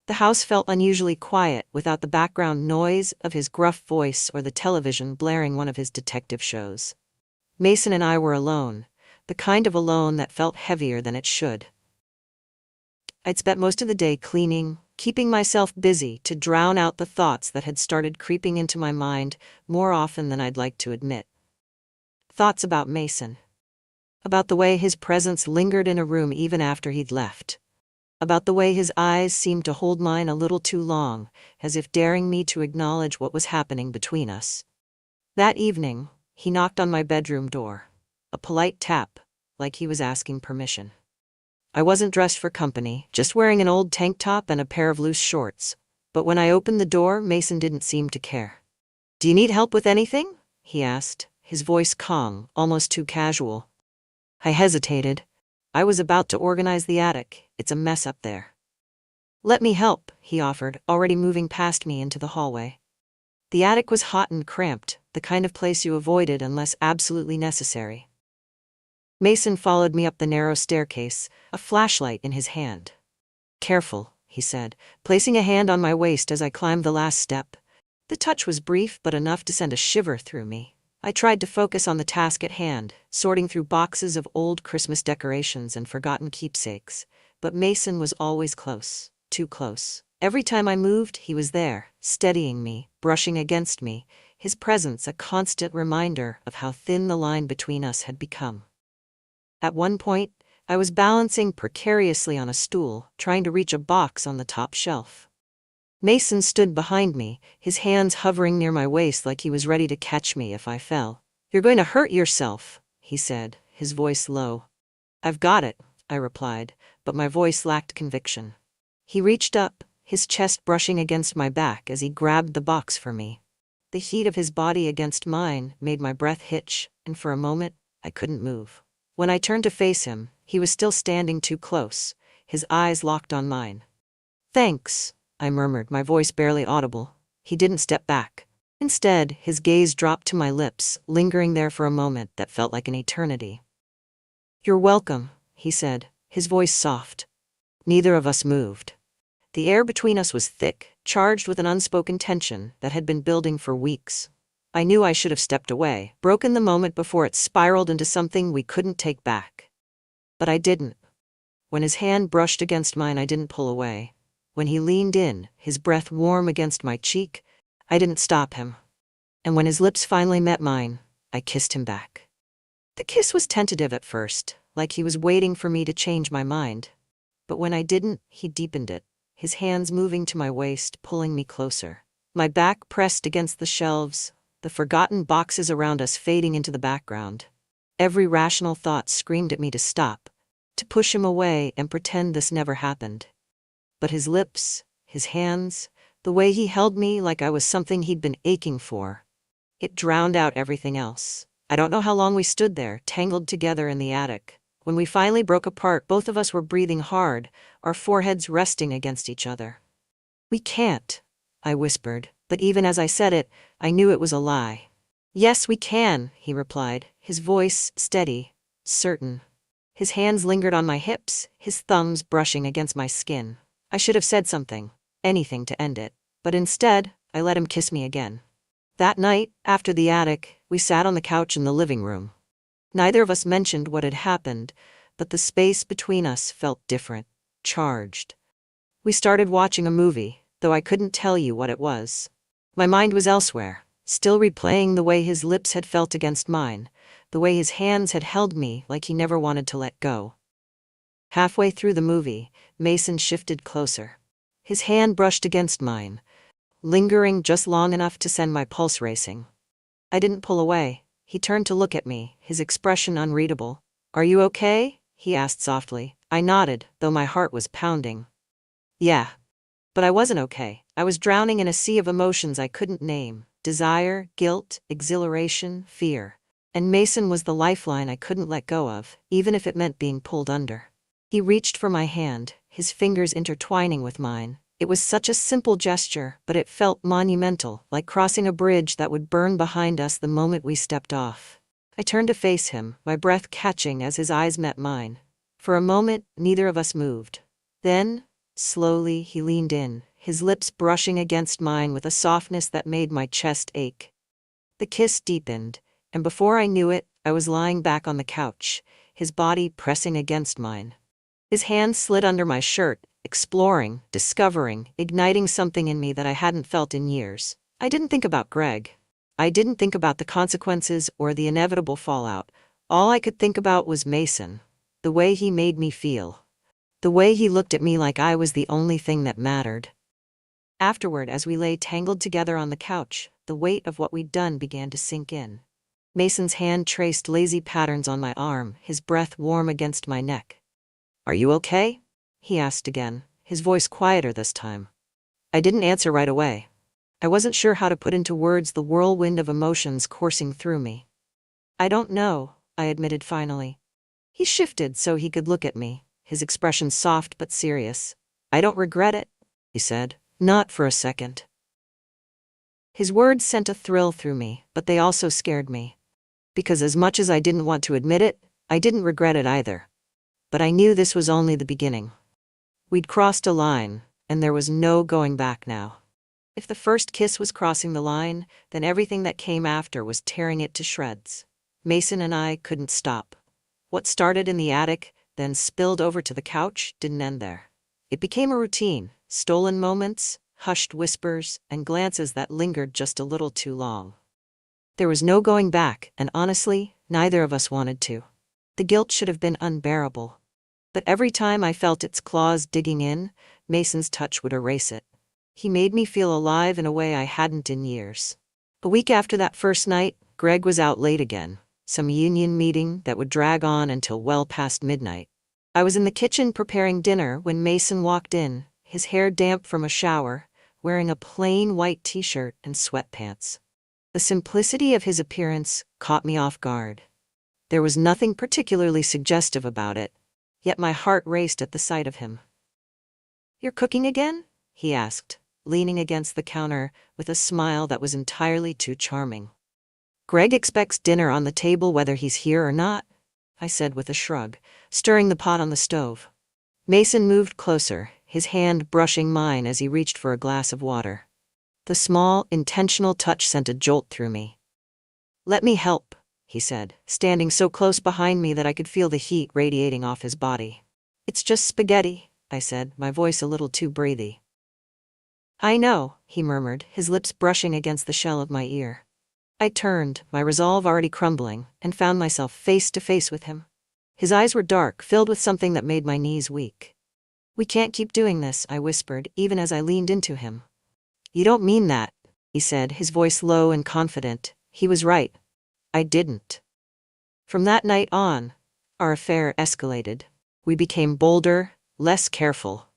The house felt unusually quiet without the background noise of his gruff voice or the television blaring one of his detective shows. Mason and I were alone, the kind of alone that felt heavier than it should. I'd spent most of the day cleaning, keeping myself busy to drown out the thoughts that had started creeping into my mind more often than I'd like to admit. Thoughts about Mason. About the way his presence lingered in a room even after he'd left. About the way his eyes seemed to hold mine a little too long, as if daring me to acknowledge what was happening between us. That evening, he knocked on my bedroom door. A polite tap, like he was asking permission. I wasn't dressed for company, just wearing an old tank top and a pair of loose shorts. But when I opened the door, Mason didn't seem to care. "Do you need help with anything?" he asked, his voice calm, almost too casual. I hesitated. I was about to organize the attic. It's a mess up there. "Let me help," he offered, already moving past me into the hallway. The attic was hot and cramped, the kind of place you avoided unless absolutely necessary. Mason followed me up the narrow staircase, a flashlight in his hand. "Careful," he said, placing a hand on my waist as I climbed the last step. The touch was brief but enough to send a shiver through me. I tried to focus on the task at hand, sorting through boxes of old Christmas decorations and forgotten keepsakes, but Mason was always close, too close. Every time I moved, he was there, steadying me, brushing against me, his presence a constant reminder of how thin the line between us had become. At one point, I was balancing precariously on a stool, trying to reach a box on the top shelf. Mason stood behind me, his hands hovering near my waist like he was ready to catch me if I fell. "You're going to hurt yourself," he said, his voice low. "I've got it," I replied, but my voice lacked conviction. He reached up, his chest brushing against my back as he grabbed the box for me. The heat of his body against mine made my breath hitch, and for a moment, I couldn't move. When I turned to face him, he was still standing too close, his eyes locked on mine. "Thanks," I murmured, my voice barely audible. He didn't step back. Instead, his gaze dropped to my lips, lingering there for a moment that felt like an eternity. "You're welcome," he said, his voice soft. Neither of us moved. The air between us was thick, charged with an unspoken tension that had been building for weeks. I knew I should have stepped away, broken the moment before it spiraled into something we couldn't take back. But I didn't. When his hand brushed against mine, I didn't pull away. When he leaned in, his breath warm against my cheek, I didn't stop him. And when his lips finally met mine, I kissed him back. The kiss was tentative at first, like he was waiting for me to change my mind. But when I didn't, he deepened it, his hands moving to my waist, pulling me closer. My back pressed against the shelves, the forgotten boxes around us fading into the background. Every rational thought screamed at me to stop, to push him away and pretend this never happened. But his lips, his hands, the way he held me like I was something he'd been aching for, it drowned out everything else. I don't know how long we stood there, tangled together in the attic. When we finally broke apart, both of us were breathing hard, our foreheads resting against each other. "We can't," I whispered, but even as I said it, I knew it was a lie. "Yes, we can," he replied, his voice steady, certain. His hands lingered on my hips, his thumbs brushing against my skin. I should have said something, anything to end it, but instead, I let him kiss me again. That night, after the attic, we sat on the couch in the living room. Neither of us mentioned what had happened, but the space between us felt different, charged. We started watching a movie, though I couldn't tell you what it was. My mind was elsewhere, still replaying the way his lips had felt against mine, the way his hands had held me like he never wanted to let go. Halfway through the movie, Mason shifted closer. His hand brushed against mine, lingering just long enough to send my pulse racing. I didn't pull away. He turned to look at me, his expression unreadable. "Are you okay?" he asked softly. I nodded, though my heart was pounding. "Yeah." But I wasn't okay. I was drowning in a sea of emotions I couldn't name. Desire, guilt, exhilaration, fear. And Mason was the lifeline I couldn't let go of, even if it meant being pulled under. He reached for my hand, his fingers intertwining with mine. It was such a simple gesture, but it felt monumental, like crossing a bridge that would burn behind us the moment we stepped off. I turned to face him, my breath catching as his eyes met mine. For a moment, neither of us moved. Then, slowly, he leaned in, his lips brushing against mine with a softness that made my chest ache. The kiss deepened, and before I knew it, I was lying back on the couch, his body pressing against mine. His hand slid under my shirt, exploring, discovering, igniting something in me that I hadn't felt in years. I didn't think about Greg. I didn't think about the consequences or the inevitable fallout. All I could think about was Mason. The way he made me feel. The way he looked at me like I was the only thing that mattered. Afterward, as we lay tangled together on the couch, the weight of what we'd done began to sink in. Mason's hand traced lazy patterns on my arm, his breath warm against my neck. "Are you okay?" he asked again, his voice quieter this time. I didn't answer right away. I wasn't sure how to put into words the whirlwind of emotions coursing through me. "I don't know," I admitted finally. He shifted so he could look at me, his expression soft but serious. "I don't regret it," he said. "Not for a second." His words sent a thrill through me, but they also scared me. Because as much as I didn't want to admit it, I didn't regret it either. But I knew this was only the beginning. We'd crossed a line, and there was no going back now. If the first kiss was crossing the line, then everything that came after was tearing it to shreds. Mason and I couldn't stop. What started in the attic, then spilled over to the couch, didn't end there. It became a routine, stolen moments, hushed whispers, and glances that lingered just a little too long. There was no going back, and honestly, neither of us wanted to. The guilt should have been unbearable. But every time I felt its claws digging in, Mason's touch would erase it. He made me feel alive in a way I hadn't in years. A week after that first night, Greg was out late again. some union meeting that would drag on until well past midnight. I was in the kitchen preparing dinner when Mason walked in, his hair damp from a shower, wearing a plain white t-shirt and sweatpants. The simplicity of his appearance caught me off guard. There was nothing particularly suggestive about it, yet my heart raced at the sight of him. "You're cooking again?" he asked, leaning against the counter with a smile that was entirely too charming. "Greg expects dinner on the table whether he's here or not," I said with a shrug, stirring the pot on the stove. Mason moved closer, his hand brushing mine as he reached for a glass of water. The small, intentional touch sent a jolt through me. "Let me help," he said, standing so close behind me that I could feel the heat radiating off his body. "It's just spaghetti," I said, my voice a little too breathy. "I know," he murmured, his lips brushing against the shell of my ear. I turned, my resolve already crumbling, and found myself face to face with him. His eyes were dark, filled with something that made my knees weak. "We can't keep doing this," I whispered, even as I leaned into him. "You don't mean that," he said, his voice low and confident. He was right. I didn't. From that night on, our affair escalated. We became bolder, less careful.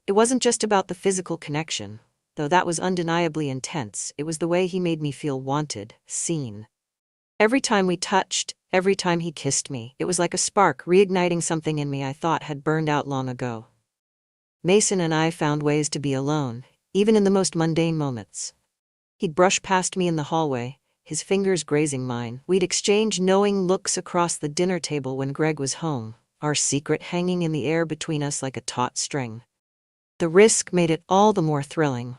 It wasn't just about the physical connection, though that was undeniably intense. It was the way he made me feel wanted, seen. Every time we touched, every time he kissed me, it was like a spark reigniting something in me I thought had burned out long ago. Mason and I found ways to be alone, even in the most mundane moments. He'd brush past me in the hallway, his fingers grazing mine. We'd exchange knowing looks across the dinner table when Greg was home, our secret hanging in the air between us like a taut string. The risk made it all the more thrilling.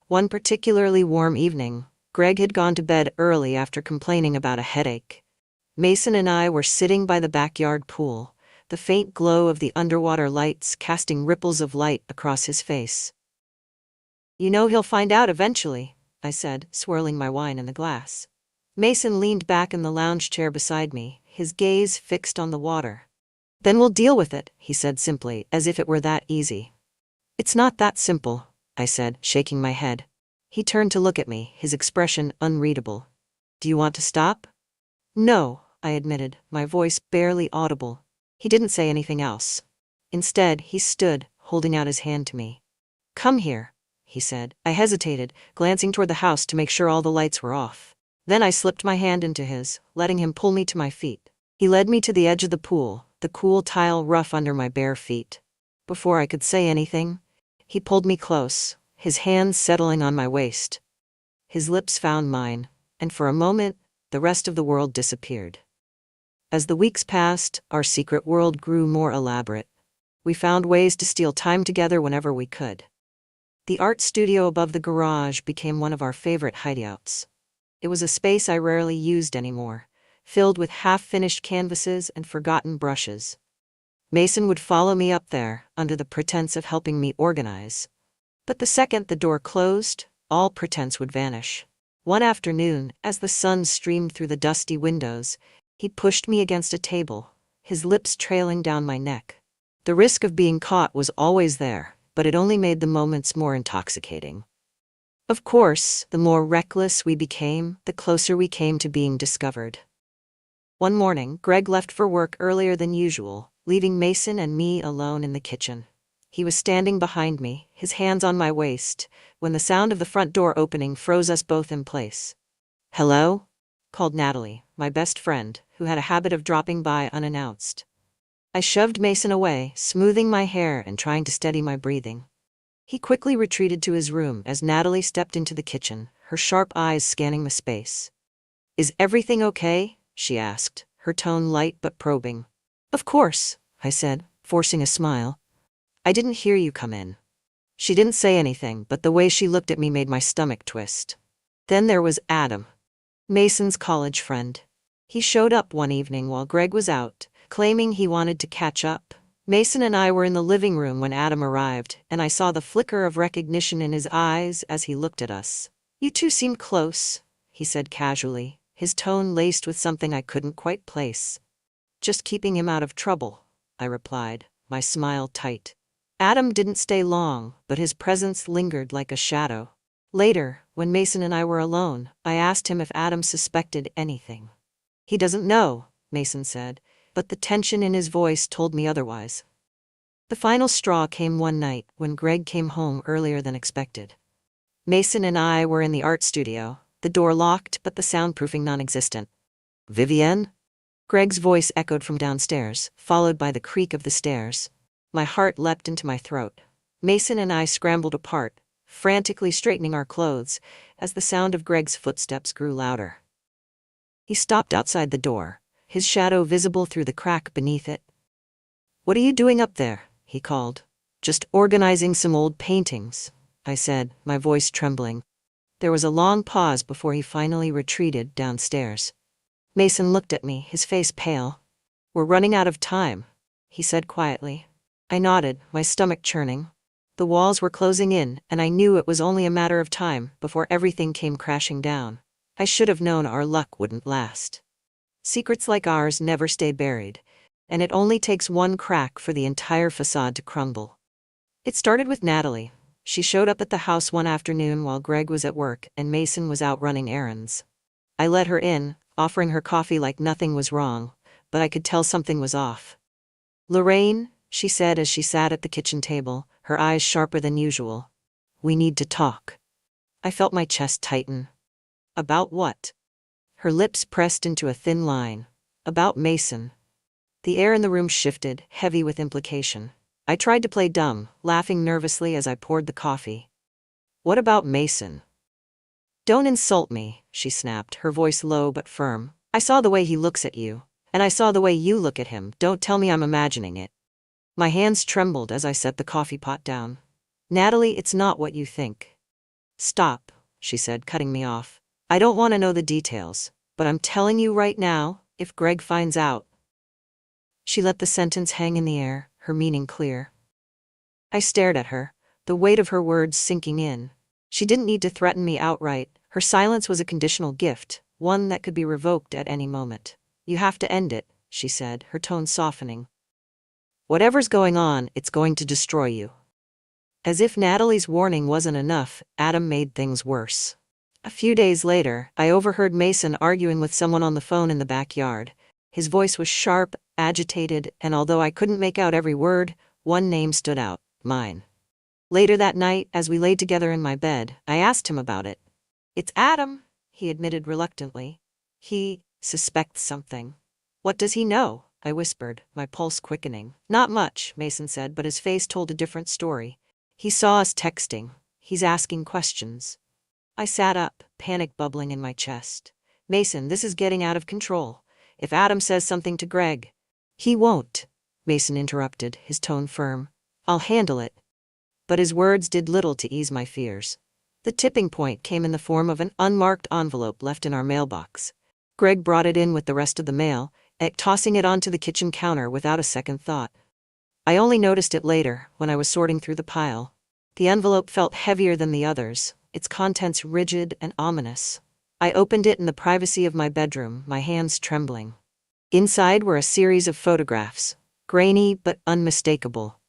One particularly warm evening, Greg had gone to bed early after complaining about a headache. Mason and I were sitting by the backyard pool, the faint glow of the underwater lights casting ripples of light across his face. "You know he'll find out eventually," I said, swirling my wine in the glass. Mason leaned back in the lounge chair beside me, his gaze fixed on the water. "Then we'll deal with it," he said simply, as if it were that easy. "It's not that simple," I said, shaking my head. He turned to look at me, his expression unreadable. "Do you want to stop?" "No," I admitted, my voice barely audible. He didn't say anything else. Instead, he stood, holding out his hand to me. "Come here," he said. I hesitated, glancing toward the house to make sure all the lights were off. Then I slipped my hand into his, letting him pull me to my feet. He led me to the edge of the pool, the cool tile rough under my bare feet. Before I could say anything, he pulled me close, his hands settling on my waist. His lips found mine, and for a moment, the rest of the world disappeared. As the weeks passed, our secret world grew more elaborate. We found ways to steal time together whenever we could. The art studio above the garage became one of our favorite hideouts. It was a space I rarely used anymore, filled with half-finished canvases and forgotten brushes. Mason would follow me up there, under the pretense of helping me organize. But the second the door closed, all pretense would vanish. One afternoon, as the sun streamed through the dusty windows, he pushed me against a table, his lips trailing down my neck. The risk of being caught was always there, but it only made the moments more intoxicating. Of course, the more reckless we became, the closer we came to being discovered. One morning, Greg left for work earlier than usual, leaving Mason and me alone in the kitchen. He was standing behind me, his hands on my waist, when the sound of the front door opening froze us both in place. "Hello?" called Natalie, my best friend, who had a habit of dropping by unannounced. I shoved Mason away, smoothing my hair and trying to steady my breathing. He quickly retreated to his room as Natalie stepped into the kitchen, her sharp eyes scanning the space. "Is everything okay?" she asked, her tone light but probing. "Of course," I said, forcing a smile. "I didn't hear you come in." She didn't say anything, but the way she looked at me made my stomach twist. Then there was Adam, Mason's college friend. He showed up one evening while Greg was out, claiming he wanted to catch up. Mason and I were in the living room when Adam arrived, and I saw the flicker of recognition in his eyes as he looked at us. "You two seem close," he said casually, his tone laced with something I couldn't quite place. "Just keeping him out of trouble," I replied, my smile tight. Adam didn't stay long, but his presence lingered like a shadow. Later, when Mason and I were alone, I asked him if Adam suspected anything. He doesn't know, Mason said, but the tension in his voice told me otherwise. The final straw came one night when Greg came home earlier than expected. Mason and I were in the art studio, the door locked but the soundproofing non-existent. "Vivienne?" Greg's voice echoed from downstairs, followed by the creak of the stairs. My heart leapt into my throat. Mason and I scrambled apart, frantically straightening our clothes, as the sound of Greg's footsteps grew louder. He stopped outside the door, his shadow visible through the crack beneath it. "What are you doing up there?" he called. "Just organizing some old paintings," I said, my voice trembling. There was a long pause before he finally retreated downstairs. Mason looked at me, his face pale. "We're running out of time," he said quietly. I nodded, my stomach churning. The walls were closing in, and I knew it was only a matter of time before everything came crashing down. I should have known our luck wouldn't last. Secrets like ours never stay buried, and it only takes one crack for the entire facade to crumble. It started with Natalie. She showed up at the house one afternoon while Greg was at work and Mason was out running errands. I let her in, offering her coffee like nothing was wrong, but I could tell something was off. "Lorraine," she said as she sat at the kitchen table, her eyes sharper than usual. "We need to talk." I felt my chest tighten. "About what?" Her lips pressed into a thin line. "About Mason." The air in the room shifted, heavy with implication. I tried to play dumb, laughing nervously as I poured the coffee. "What about Mason?" "Don't insult me," she snapped, her voice low but firm. "I saw the way he looks at you, and I saw the way you look at him. Don't tell me I'm imagining it." My hands trembled as I set the coffee pot down. "Natalie, it's not what you think." "Stop," she said, cutting me off. "I don't want to know the details, but I'm telling you right now, if Greg finds out." She let the sentence hang in the air, her meaning clear. I stared at her, the weight of her words sinking in. She didn't need to threaten me outright. Her silence was a conditional gift, one that could be revoked at any moment. "You have to end it," she said, her tone softening. "Whatever's going on, it's going to destroy you." As if Natalie's warning wasn't enough, Adam made things worse. A few days later, I overheard Mason arguing with someone on the phone in the backyard. His voice was sharp, agitated, and although I couldn't make out every word, one name stood out: mine. Later that night, as we laid together in my bed, I asked him about it. "It's Adam," he admitted reluctantly. "He suspects something." "What does he know?" I whispered, my pulse quickening. "Not much," Mason said, but his face told a different story. "He saw us texting. He's asking questions." I sat up, panic bubbling in my chest. "Mason, this is getting out of control. If Adam says something to Greg—" "He won't," Mason interrupted, his tone firm. "I'll handle it." But his words did little to ease my fears. The tipping point came in the form of an unmarked envelope left in our mailbox. Greg brought it in with the rest of the mail, tossing it onto the kitchen counter without a second thought. I only noticed it later, when I was sorting through the pile. The envelope felt heavier than the others, its contents rigid and ominous. I opened it in the privacy of my bedroom, my hands trembling. Inside were a series of photographs, grainy but unmistakable.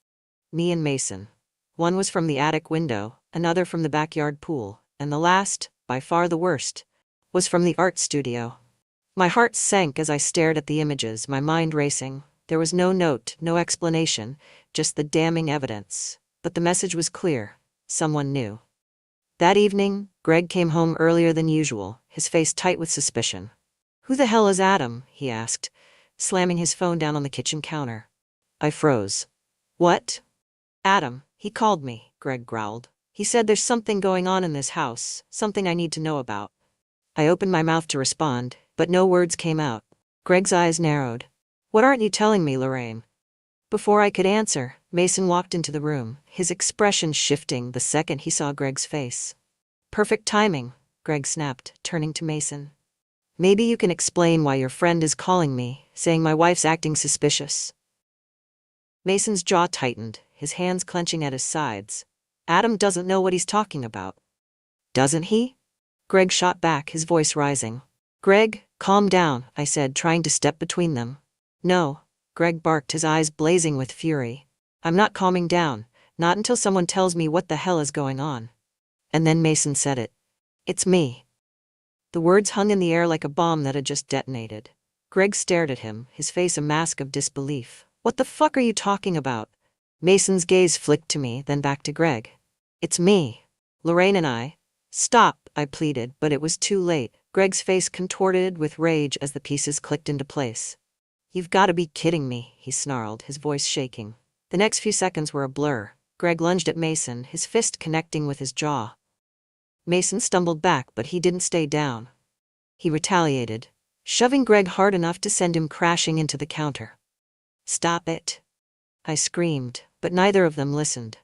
Me and Mason. One was from the attic window, another from the backyard pool, and the last, by far the worst, was from the art studio. My heart sank as I stared at the images, my mind racing. There was no note, no explanation, just the damning evidence. But the message was clear. Someone knew. That evening, Greg came home earlier than usual, his face tight with suspicion. "Who the hell is Adam?" he asked, slamming his phone down on the kitchen counter. I froze. "What?" "Adam, he called me," Greg growled. "He said there's something going on in this house, something I need to know about." I opened my mouth to respond, but no words came out. Greg's eyes narrowed. "What aren't you telling me, Lorraine?" Before I could answer, Mason walked into the room, his expression shifting the second he saw Greg's face. "Perfect timing," Greg snapped, turning to Mason. "Maybe you can explain why your friend is calling me, saying my wife's acting suspicious." Mason's jaw tightened, his hands clenching at his sides. "Adam doesn't know what he's talking about." "Doesn't he?" Greg shot back, his voice rising. "Greg, calm down," I said, trying to step between them. "No," Greg barked, his eyes blazing with fury. "I'm not calming down, not until someone tells me what the hell is going on." And then Mason said it. "It's me." The words hung in the air like a bomb that had just detonated. Greg stared at him, his face a mask of disbelief. What the fuck are you talking about? Mason's gaze flicked to me, then back to Greg. It's me. Lorraine and I. Stop, I pleaded, but it was too late. Greg's face contorted with rage as the pieces clicked into place. You've got to be kidding me, he snarled, his voice shaking. The next few seconds were a blur. Greg lunged at Mason, his fist connecting with his jaw. Mason stumbled back, but he didn't stay down. He retaliated, shoving Greg hard enough to send him crashing into the counter. Stop it, I screamed, but neither of them listened.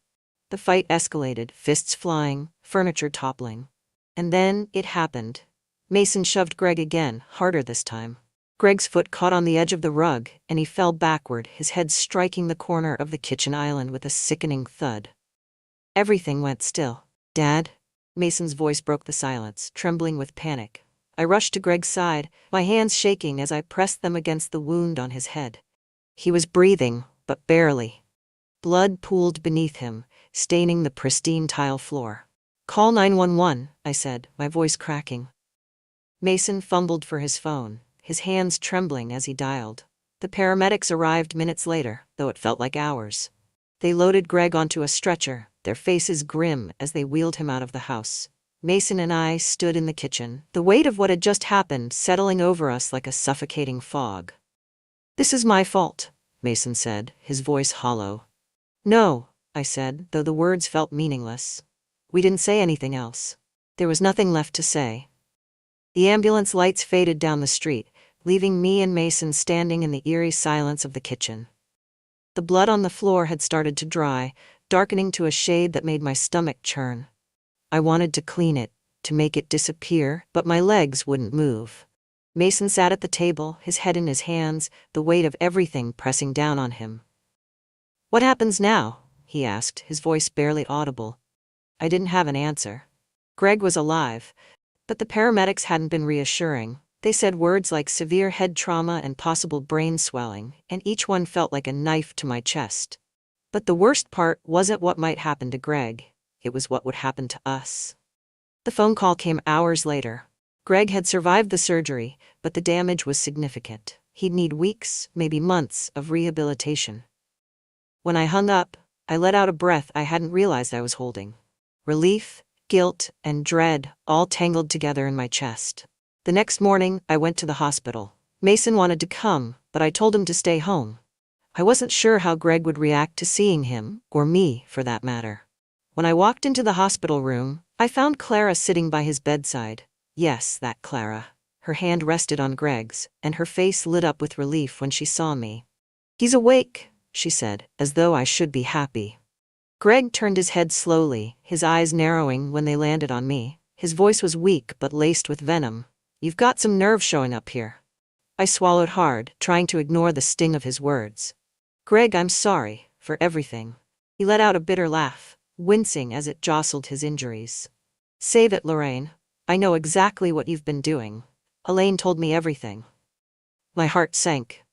The fight escalated, fists flying, furniture toppling. And then, it happened. Mason shoved Greg again, harder this time. Greg's foot caught on the edge of the rug, and he fell backward, his head striking the corner of the kitchen island with a sickening thud. Everything went still. Dad? Mason's voice broke the silence, trembling with panic. I rushed to Greg's side, my hands shaking as I pressed them against the wound on his head. He was breathing, but barely. Blood pooled beneath him, staining the pristine tile floor. Call 911, I said, my voice cracking. Mason fumbled for his phone, his hands trembling as he dialed. The paramedics arrived minutes later, though it felt like hours. They loaded Greg onto a stretcher, their faces grim as they wheeled him out of the house. Mason and I stood in the kitchen, the weight of what had just happened settling over us like a suffocating fog. This is my fault, Mason said, his voice hollow. No, I said, though the words felt meaningless. We didn't say anything else. There was nothing left to say. The ambulance lights faded down the street, leaving me and Mason standing in the eerie silence of the kitchen. The blood on the floor had started to dry, darkening to a shade that made my stomach churn. I wanted to clean it, to make it disappear, but my legs wouldn't move. Mason sat at the table, his head in his hands, the weight of everything pressing down on him. What happens now? He asked, his voice barely audible. I didn't have an answer. Greg was alive, but the paramedics hadn't been reassuring. They said words like severe head trauma and possible brain swelling, and each one felt like a knife to my chest. But the worst part wasn't what might happen to Greg, it was what would happen to us. The phone call came hours later. Greg had survived the surgery, but the damage was significant. He'd need weeks, maybe months, of rehabilitation. When I hung up, I let out a breath I hadn't realized I was holding. Relief, guilt, and dread all tangled together in my chest. The next morning, I went to the hospital. Mason wanted to come, but I told him to stay home. I wasn't sure how Greg would react to seeing him, or me, for that matter. When I walked into the hospital room, I found Clara sitting by his bedside. Yes, that Clara. Her hand rested on Greg's, and her face lit up with relief when she saw me. He's awake, she said, as though I should be happy. Greg turned his head slowly, his eyes narrowing when they landed on me. His voice was weak but laced with venom. You've got some nerve showing up here. I swallowed hard, trying to ignore the sting of his words. Greg, I'm sorry, for everything. He let out a bitter laugh, wincing as it jostled his injuries. Save it, Lorraine. I know exactly what you've been doing. Elaine told me everything. My heart sank.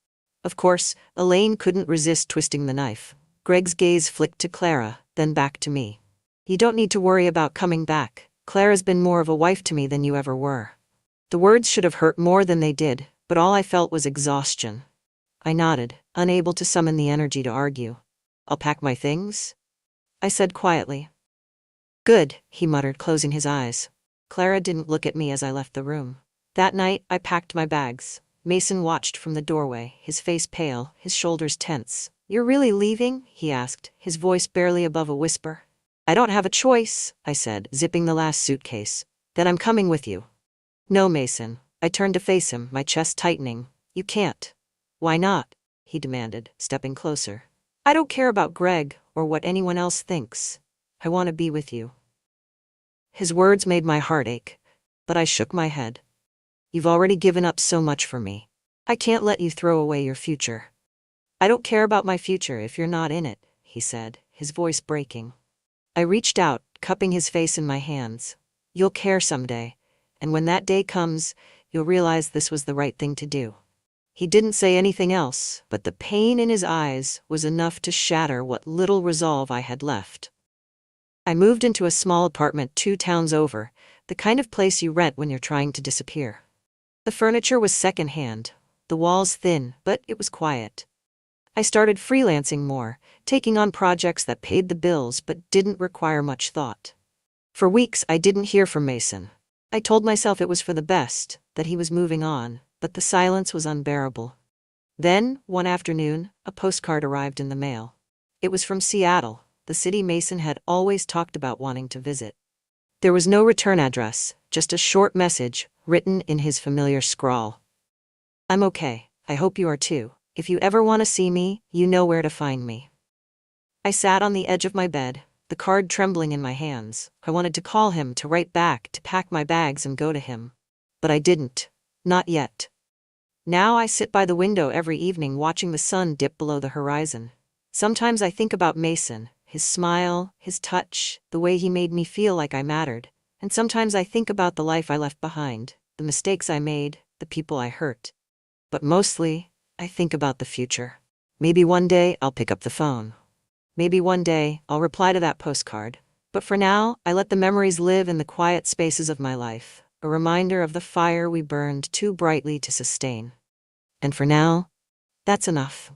Of course, Elaine couldn't resist twisting the knife. Greg's gaze flicked to Clara, then back to me. You don't need to worry about coming back. Clara's been more of a wife to me than you ever were. The words should have hurt more than they did, but all I felt was exhaustion. I nodded, unable to summon the energy to argue. I'll pack my things, I said quietly. Good, he muttered, closing his eyes. Clara didn't look at me as I left the room. That night, I packed my bags. Mason watched from the doorway, his face pale, his shoulders tense. You're really leaving? He asked, his voice barely above a whisper. I don't have a choice, I said, zipping the last suitcase. Then I'm coming with you. No, Mason. I turned to face him, my chest tightening. You can't. Why not? He demanded, stepping closer. I don't care about Greg, or what anyone else thinks. I want to be with you. His words made my heart ache, but I shook my head. You've already given up so much for me. I can't let you throw away your future. I don't care about my future if you're not in it, he said, his voice breaking. I reached out, cupping his face in my hands. You'll care someday, and when that day comes, you'll realize this was the right thing to do. He didn't say anything else, but the pain in his eyes was enough to shatter what little resolve I had left. I moved into a small apartment 2 towns over, the kind of place you rent when you're trying to disappear. The furniture was secondhand. the walls thin, but it was quiet. I started freelancing more, taking on projects that paid the bills but didn't require much thought. For weeks, I didn't hear from Mason. I told myself it was for the best, that he was moving on, but the silence was unbearable. Then, one afternoon, a postcard arrived in the mail. It was from Seattle, the city Mason had always talked about wanting to visit. There was no return address, just a short message, written in his familiar scrawl. "I'm okay, I hope you are too. If you ever want to see me, you know where to find me." I sat on the edge of my bed, the card trembling in my hands. I wanted to call him, to write back, to pack my bags and go to him. But I didn't. Not yet. Now I sit by the window every evening watching the sun dip below the horizon. Sometimes I think about Mason, his smile, his touch, the way he made me feel like I mattered. And sometimes I think about the life I left behind, the mistakes I made, the people I hurt. But mostly, I think about the future. Maybe one day I'll pick up the phone. Maybe one day I'll reply to that postcard. But for now, I let the memories live in the quiet spaces of my life, a reminder of the fire we burned too brightly to sustain. And for now, that's enough.